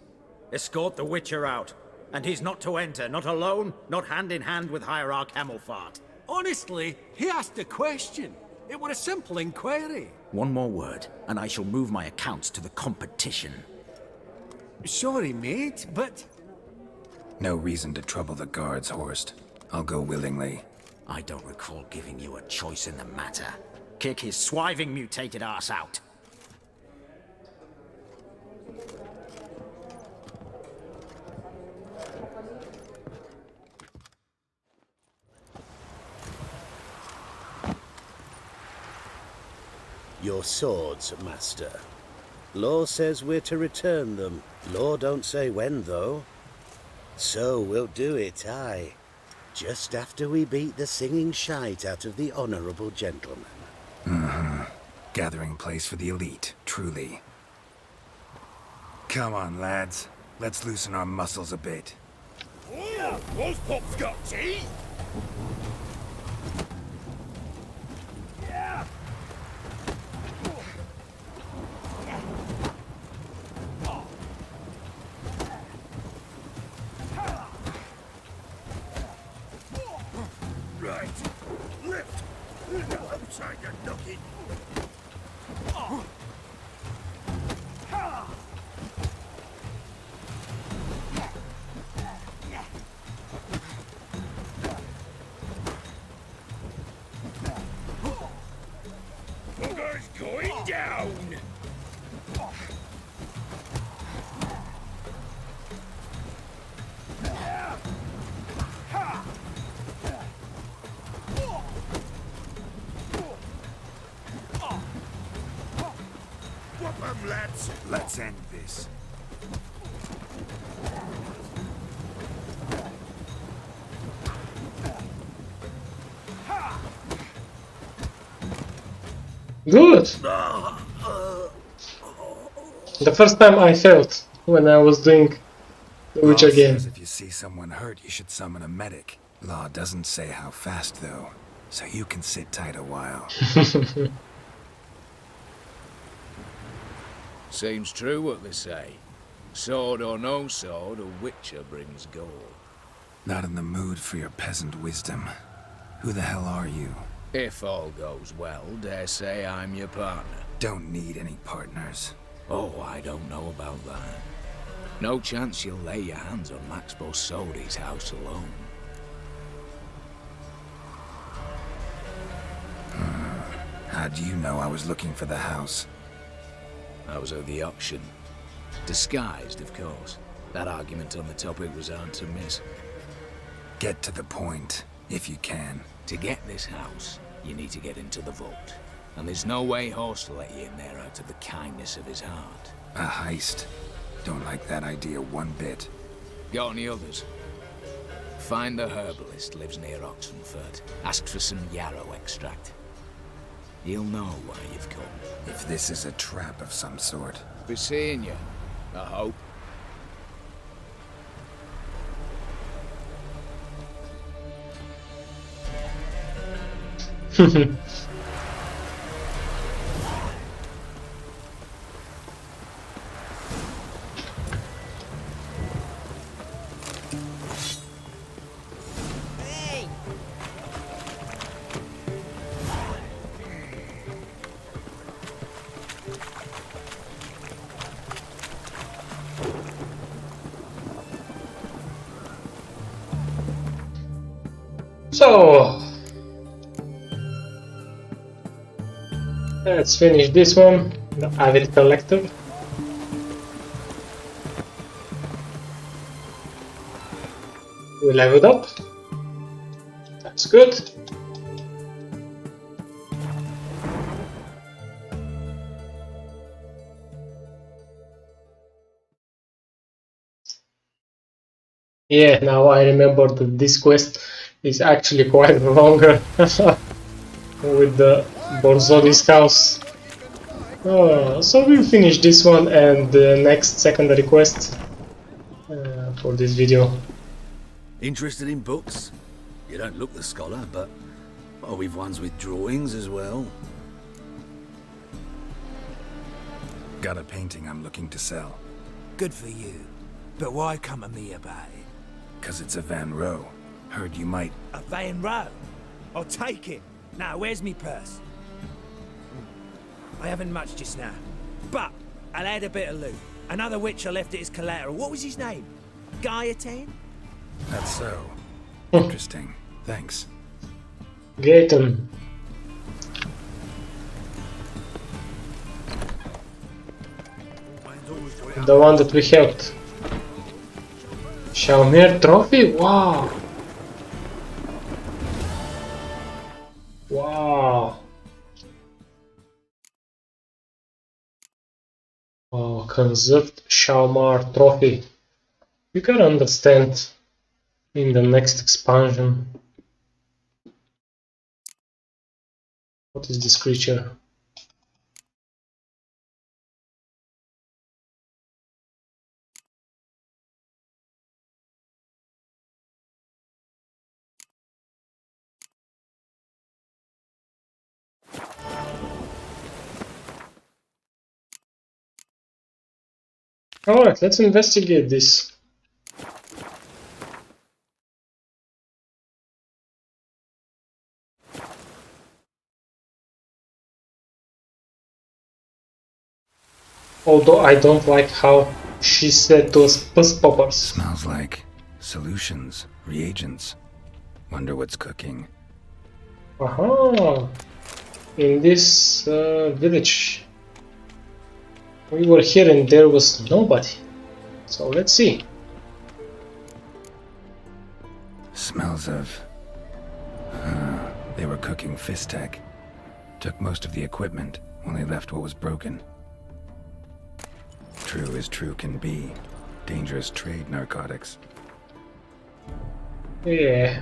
escort the Witcher out. And he's not to enter, not alone, not hand in hand with Hierarch Hamilfart. Honestly, he asked a question. It were a simple inquiry. One more word, and I shall move my accounts to the competition. Sorry, mate, but... No reason to trouble the guards, Horst. I'll go willingly. I don't recall giving you a choice in the matter. Kick his swiving mutated ass out. Your swords, Master. Law says we're to return them. Law don't say when, though. So we'll do it, aye. Just after we beat the singing shite out of the honourable gentleman. Mm-hmm. Gathering place for the elite, truly. Come on, lads. Let's loosen our muscles a bit. Oh, those pops got teeth! Yeah! Right. Lift. Outside your knocking. Bugger's going down! Whoop 'em, lads. Let's end this. Good. The first time I felt when I was doing the Witcher Law game. says if you see someone hurt, you should summon a medic. Law doesn't say how fast, though, so you can sit tight a while. Seems true what they say. Sword or no sword, a Witcher brings gold. Not in the mood for your peasant wisdom. Who the hell are you? If all goes well, dare say I'm your partner. Don't need any partners. Oh, I don't know about that. No chance you'll lay your hands on Max Borsodi's house alone. How do you know I was looking for the house? I was at the auction. Disguised, of course. That argument on the topic was hard to miss. Get to the point, if you can. To get this house, you need to get into the vault. And there's no way Horst will let you in there out of the kindness of his heart. A heist. Don't like that idea one bit. Got any others? Find the herbalist lives near Oxenford. Ask for some yarrow extract. He'll know why you've come. If this is a trap of some sort. Be seeing you, I hope. So let's finish this one, the Avid Collector. We leveled up. That's good. Yeah, now I remember that this quest is actually quite longer with the Borzodi's house. So we'll finish this one and the next secondary quest for this video. Interested in books? You don't look the scholar, but we've ones with drawings as well. Got a painting I'm looking to sell. Good for you. But why come to me about it? 'Cause it's a Van Row. Heard you might... A Van Row? I'll take it. Now, where's me purse? I haven't much just now. But I'll add a bit of loot. Another Witcher left it as collateral. What was his name? Gaetan? That's so. Interesting. Thanks. Gaetan. The one that we helped. SHAELMAAR trophy? Wow! Wow! Oh, conserved SHAELMAAR trophy. You can understand in the next expansion. What is this creature? Alright, let's investigate this. Although I don't like how she said those puss poppers. Smells like solutions, reagents. Wonder what's cooking. Aha! In this village. We were here and there was nobody. So let's see. Smells of... they were cooking Fistech. Took most of the equipment, only left what was broken. True as true can be. Dangerous trade, narcotics. Yeah.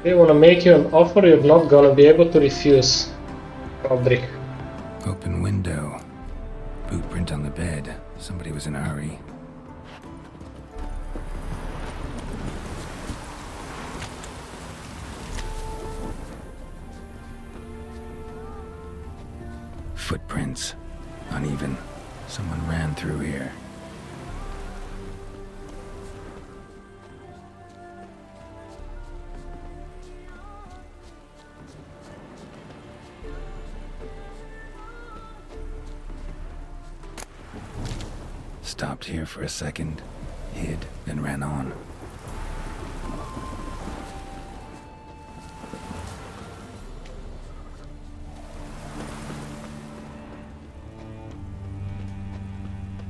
They wanna make you an offer you're not gonna be able to refuse. Roderick. Open window. Boot print on the bed. Somebody was in a hurry. Footprints. Uneven. Someone ran through here. Stopped here for a second, hid, then ran on.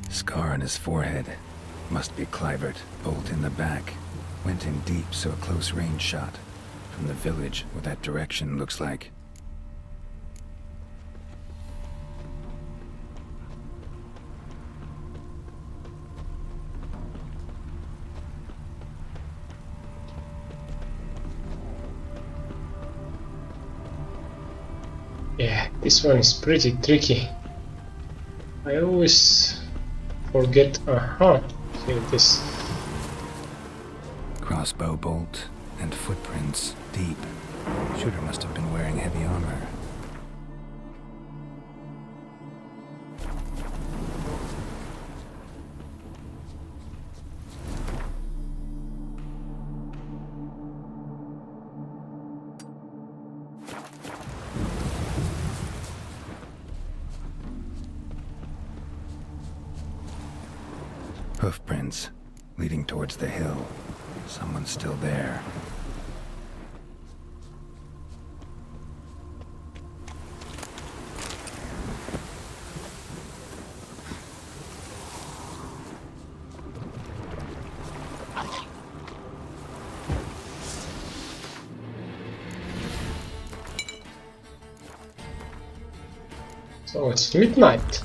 Scar on his forehead. Must be Clivert. Bolt in the back. Went in deep, so a close range shot. From the village, what that direction looks like. Yeah, this one is pretty tricky. I always forget. Here it is. Crossbow bolt and footprints deep. Shooter must have been wearing heavy armor. Hoofprints leading towards the hill. Someone's still there. So it's midnight.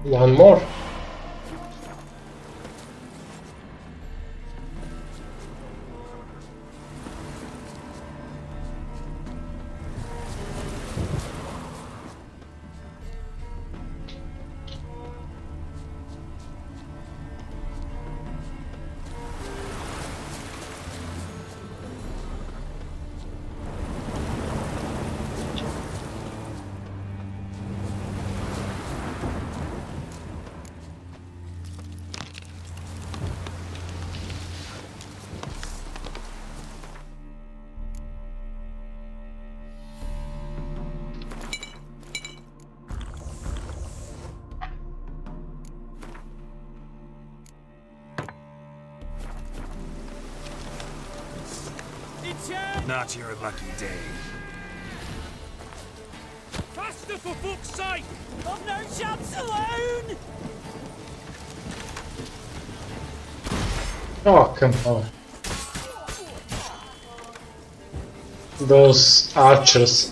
One more. Not your lucky day. Faster, for fuck's sake! I've no chance alone! Oh, come on. Those archers.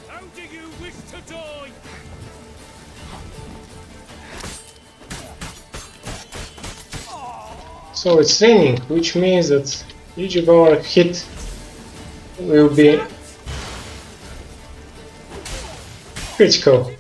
How do you wish to die? So it's raining, which means that each of our hit will be critical.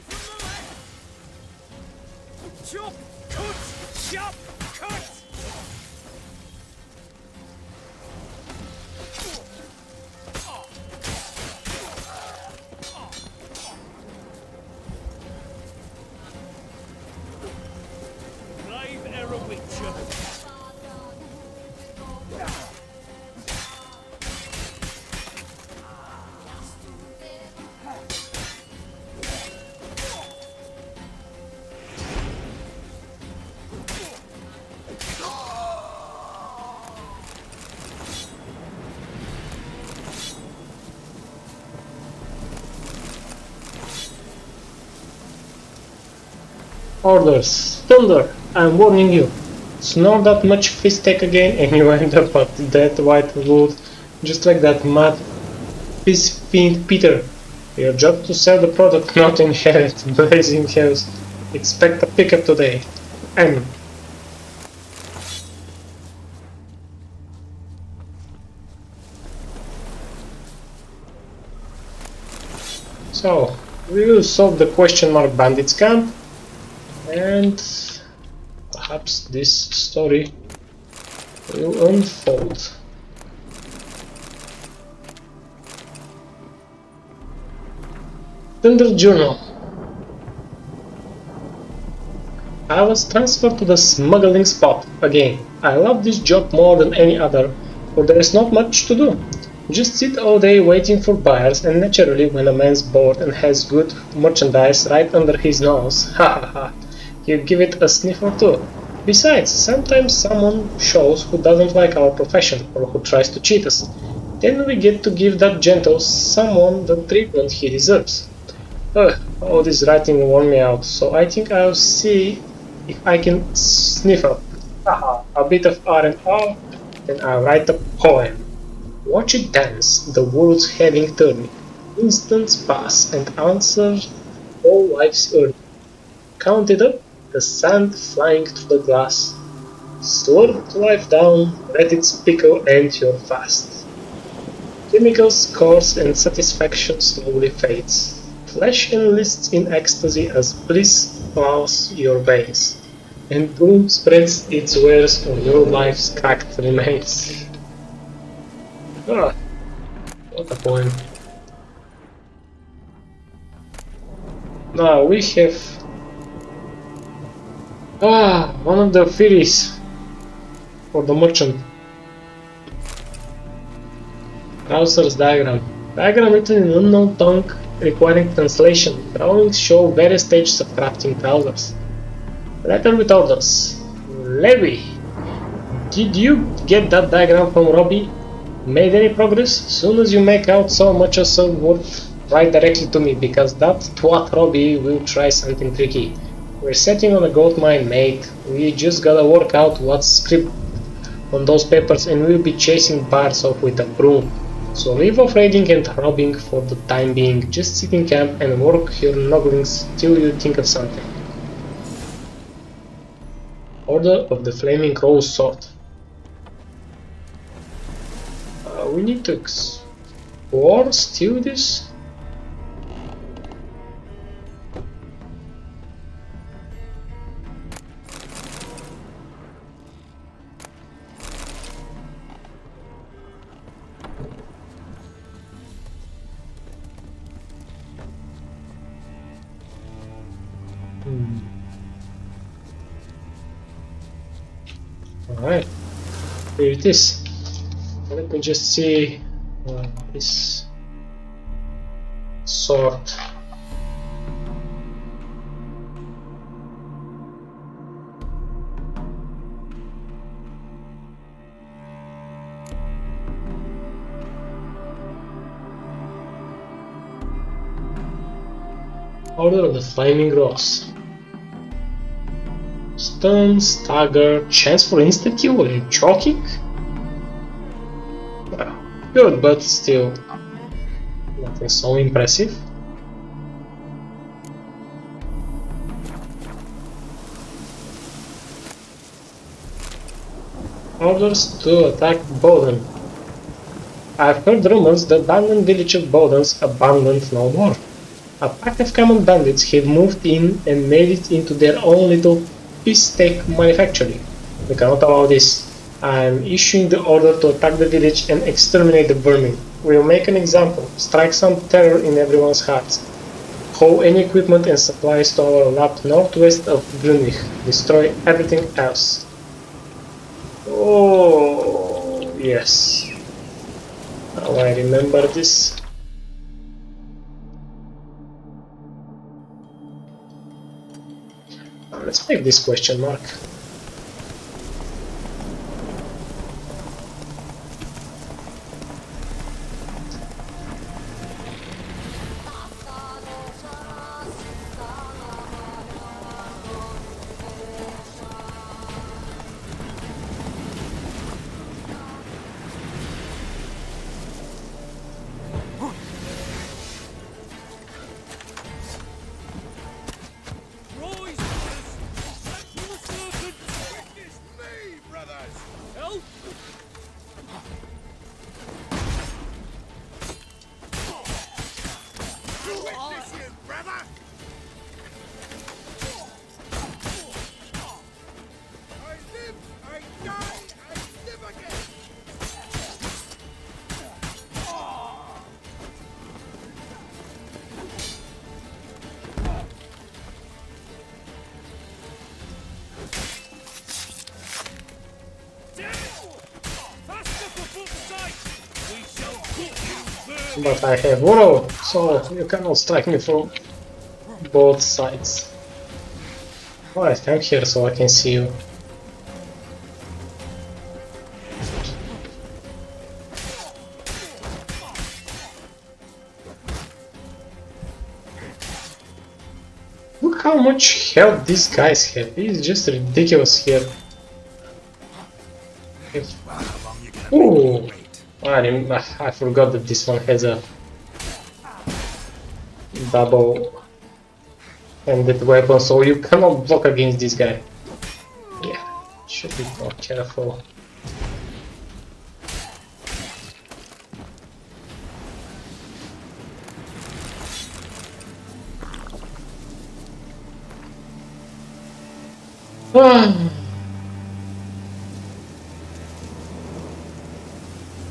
Orders. Thunder, I'm warning you. Snore that much fish steak again and you end up at that white wood, just like that mad fish fiend Peter. Your job to sell the product, not inherit blazing hells. Expect a pickup today. M. So, we will solve the question mark bandits camp, and perhaps this story will unfold. Thunder Journal. I was transferred to the smuggling spot again. I love this job more than any other, for there is not much to do. Just sit all day waiting for buyers, and naturally when a man's bored and has good merchandise right under his nose, hahaha, you give it a sniff or two. Besides, sometimes someone shows who doesn't like our profession or who tries to cheat us. Then we get to give that gentle someone the treatment he deserves. All this writing wore me out, so I think I'll see if I can sniff up a bit of R&R, then I'll write a poem. Watch it dance, the world's having turning. Instants pass and answer all life's earning. Count it up, the sand flying through the glass. Slurp life down, let its pickle end your fast. Chemicals course and satisfaction slowly fades. Flesh enlists in ecstasy as bliss plows your veins, and doom spreads its wares on your life's cracked remains. Ah, what a poem. Now we have one of the theories for the merchant. Browser's diagram. Diagram written in unknown tongue requiring translation. Drawings show various stages of crafting trousers. Letter with orders. Levi, did you get that diagram from Robbie? Made any progress? Soon as you make out so much as a word, write directly to me, because that twat Robbie will try something tricky. We're setting on a gold mine, mate. We just gotta work out what's script on those papers and we'll be chasing bars off with a broom. So leave off raiding and robbing for the time being, just sit in camp and work your nogglings till you think of something. Order of the Flaming Rose Sword. We need to explore, steal this? Alright, here it is. Let me just see this sword. Order of the Flaming Rose. Stun, stagger, chance for instant kill. Are you joking? Well, good, but still nothing so impressive. Orders to attack Bowden. I've heard rumors the abandoned village of Bowden's abandoned no more. A pack of common bandits have moved in and made it into their own little fish steak manufacturing. We cannot allow this. I am issuing the order to attack the village and exterminate the vermin. We will make an example, strike some terror in everyone's hearts. Haul any equipment and supplies to our lab northwest of Brunwich. Destroy everything else. Oh, yes. Now I remember this. Let's make this question mark. But I have Uro, so you cannot strike me from both sides. Alright, come here so I can see you. Look how much health these guys have. It's just ridiculous here. Ooh! I forgot that this one has a double-handed weapon, so you cannot block against this guy. Yeah, should be more careful.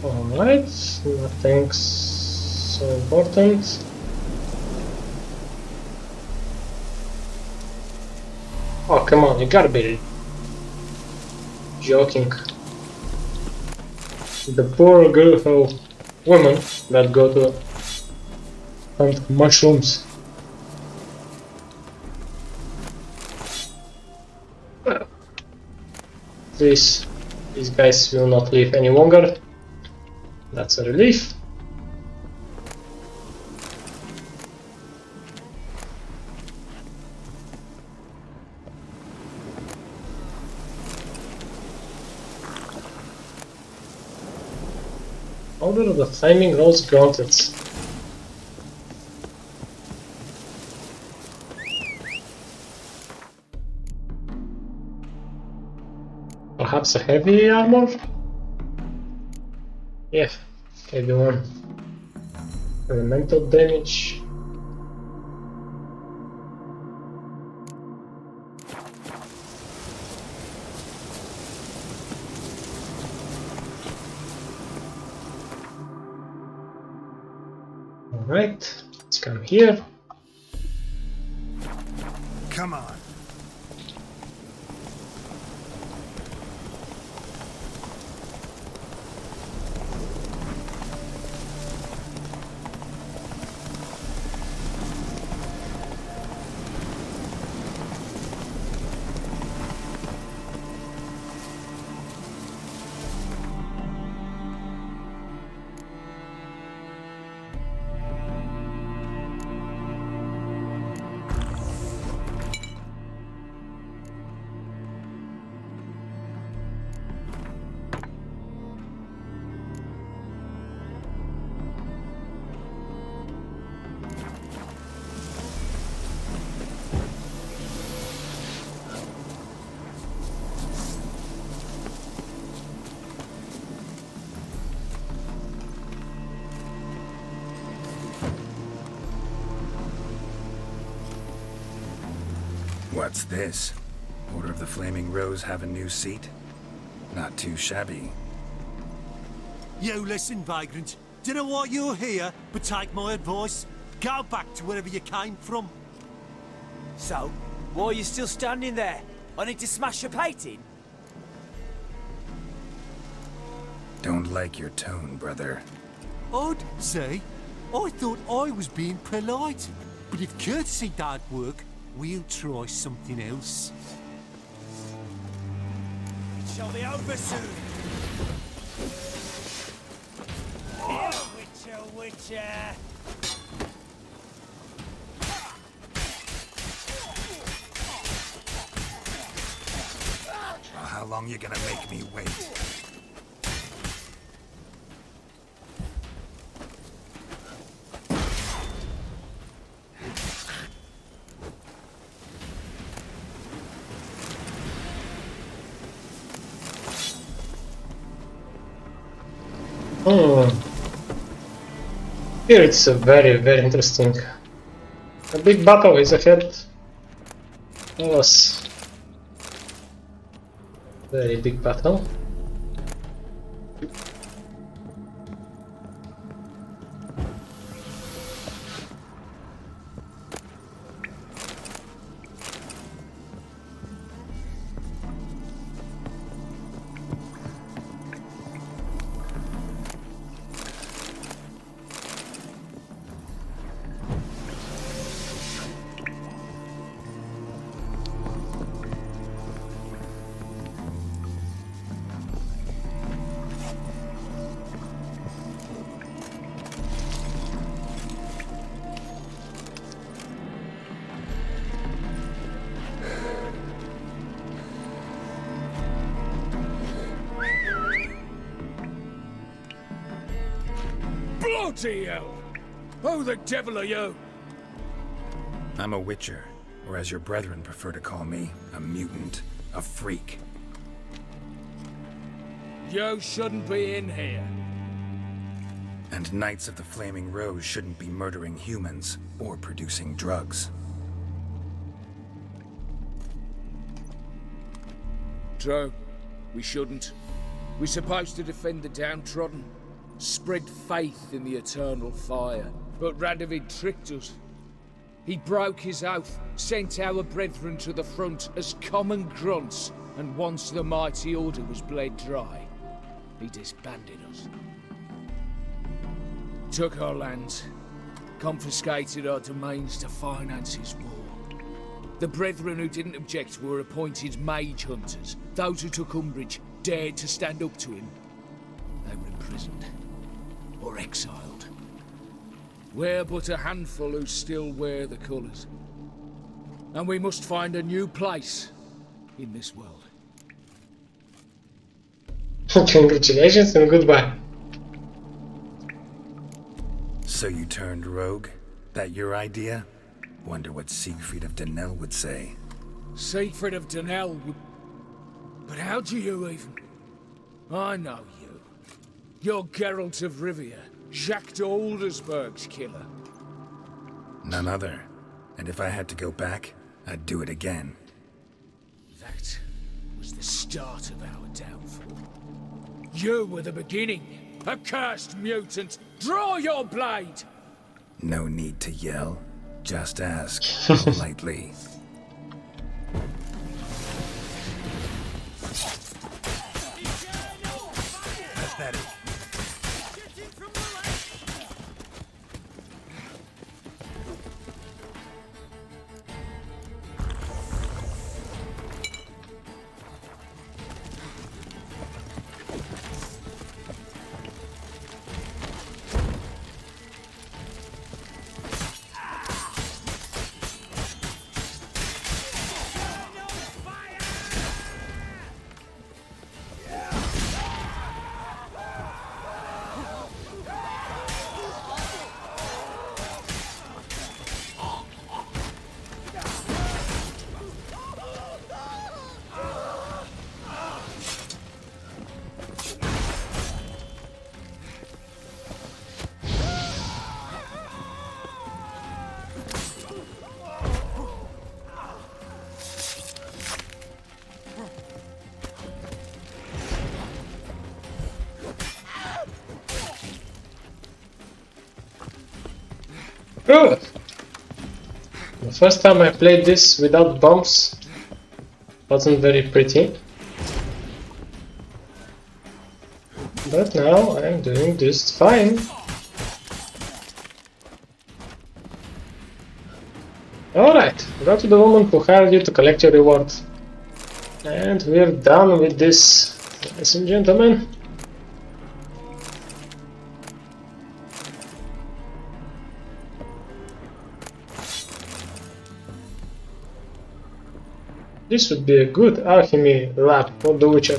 Alright, nothing so important. Oh, come on, you gotta be joking. The poor girl, woman that got to hunt mushrooms. Well, these guys will not live any longer. That's a relief. Order of the Flaming Rose Gauntlets. Perhaps a heavy armor? Yeah, heavy one. Elemental damage. Alright, let's come here. Come on. What's this? Order of the Flaming Rose have a new seat? Not too shabby. You listen, vagrant. Do you know why you're here, but take my advice? Go back to wherever you came from. So, why are you still standing there? I need to smash your plate in? Don't like your tone, brother. I'd say. I thought I was being polite. But if courtesy don't work, we'll try something else. It shall be over soon. Here, Witcher, Witcher. How long you gonna make me wait? Here it's a very interesting. A big battle is ahead. Yes. Very big battle. Bloody hell! Who the devil are you? I'm a witcher, or as your brethren prefer to call me, a mutant, a freak. You shouldn't be in here. And Knights of the Flaming Rose shouldn't be murdering humans or producing drugs. True. We shouldn't. We're supposed to defend the downtrodden, spread faith in the eternal fire. But Radovid tricked us. He broke his oath, sent our brethren to the front as common grunts, and once the mighty order was bled dry, he disbanded us. Took our lands, confiscated our domains to finance his war. The brethren who didn't object were appointed mage hunters. Those who took umbrage dared to stand up to him. They were imprisoned or exiled. We're but a handful who still wear the colours. And we must find a new place in this world. Congratulations and goodbye. So you turned rogue? That your idea? Wonder what Siegfried of Denel would say. Siegfried of Denel would... But how do you even... I know you. You're Geralt of Rivia, Jacques de Aldersberg's killer. None other. And if I had to go back, I'd do it again. That was the start of our downfall. You were the beginning. Accursed mutant! Draw your blade! No need to yell. Just ask politely. Pathetic. Good. The first time I played this without bombs wasn't very pretty. But now I'm doing just fine. Alright, go to the woman who hired you to collect your reward. And we're done with this, ladies and gentlemen. This would be a good alchemy lab for the Witcher.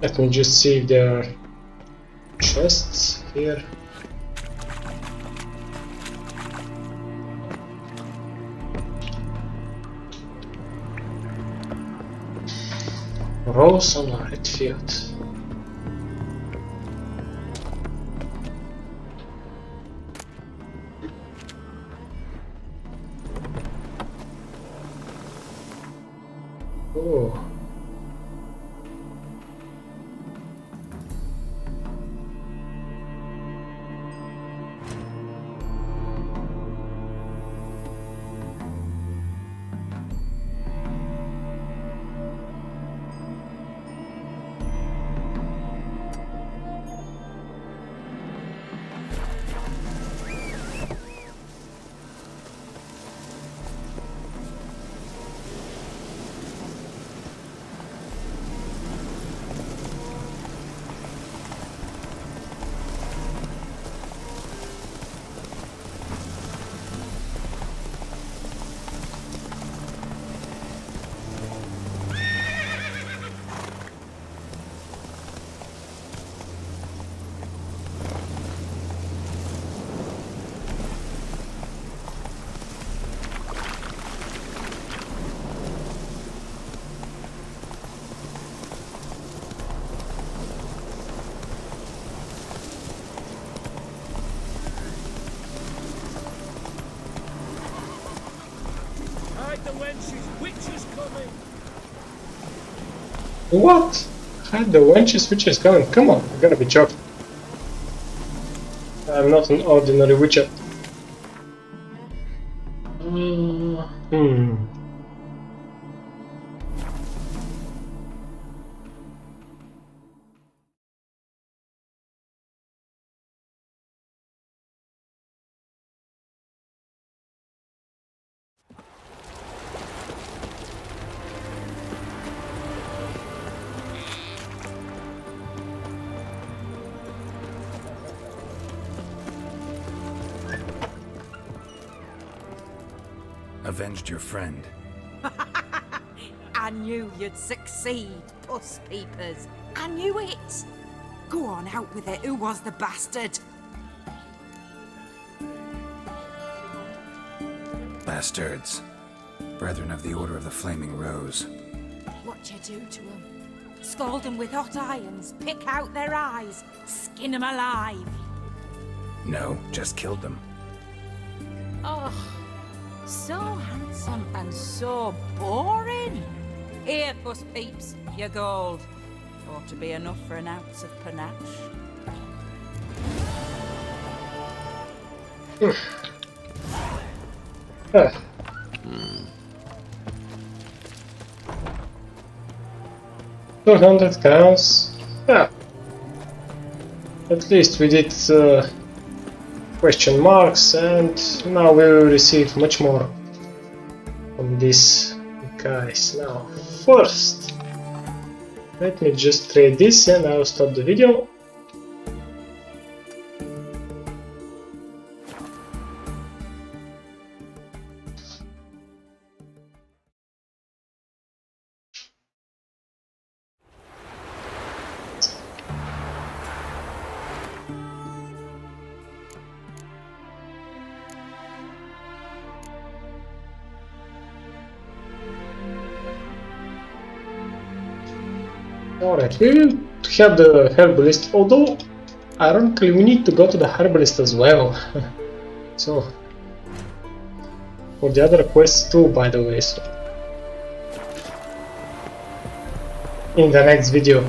Let me just see if there are chests here. Rose on a red field. Oh. The wenches, witches coming! What? Hide the wenches, witches coming? Come on, I gotta be joking. I'm not an ordinary witcher. Avenged your friend. I knew you'd succeed, puss peepers. I knew it. Go on, out with it. Who was the bastard? Bastards. Brethren of the Order of the Flaming Rose. What you do to them? Scald them with hot irons, pick out their eyes, skin them alive. No, just killed them. Oh, so handsome and so boring. Here, puss peeps, your gold. Ought to be enough for an ounce of panache. Ah. 200 crowns. Yeah. At least we did question marks, and now we will receive much more from these guys. Now, first, let me just trade this and I'll stop the video. Alright, we will have the herbalist, although ironically we need to go to the herbalist as well. So, for the other quests too, by the way, so in the next video,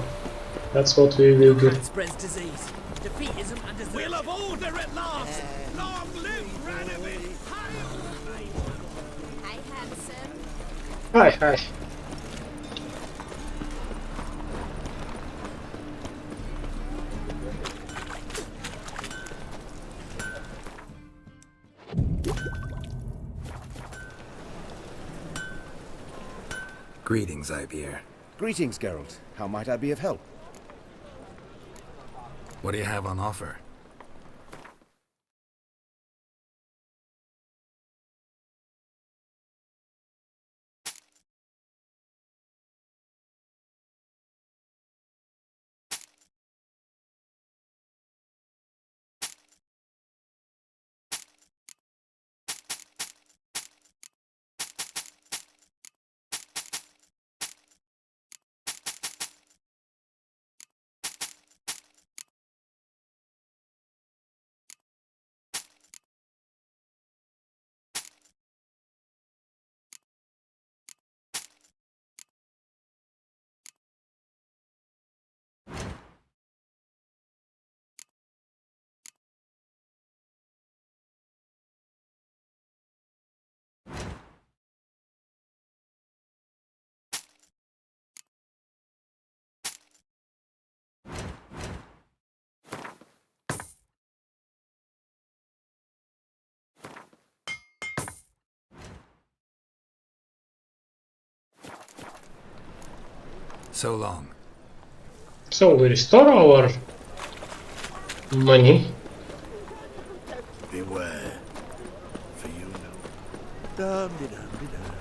that's what we will do. Spreads disease. Defeatism and disease. We'll have order at last! Long live Ranabin! Hi, handsome. Hi, hi. Greetings, Ivier. Greetings, Geralt. How might I be of help? What do you have on offer? So long. So we restore our money. Beware, for you know. Dum-de-dum-de-dum.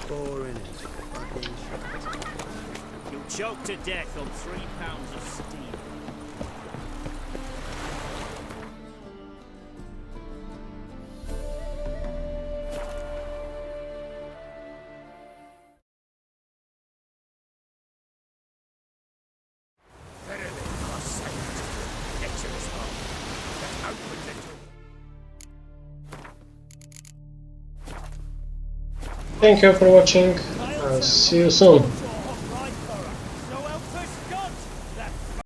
Boring as fucking shit. You'll choke to death on 3 pounds of steam. Thank you for watching. See you soon.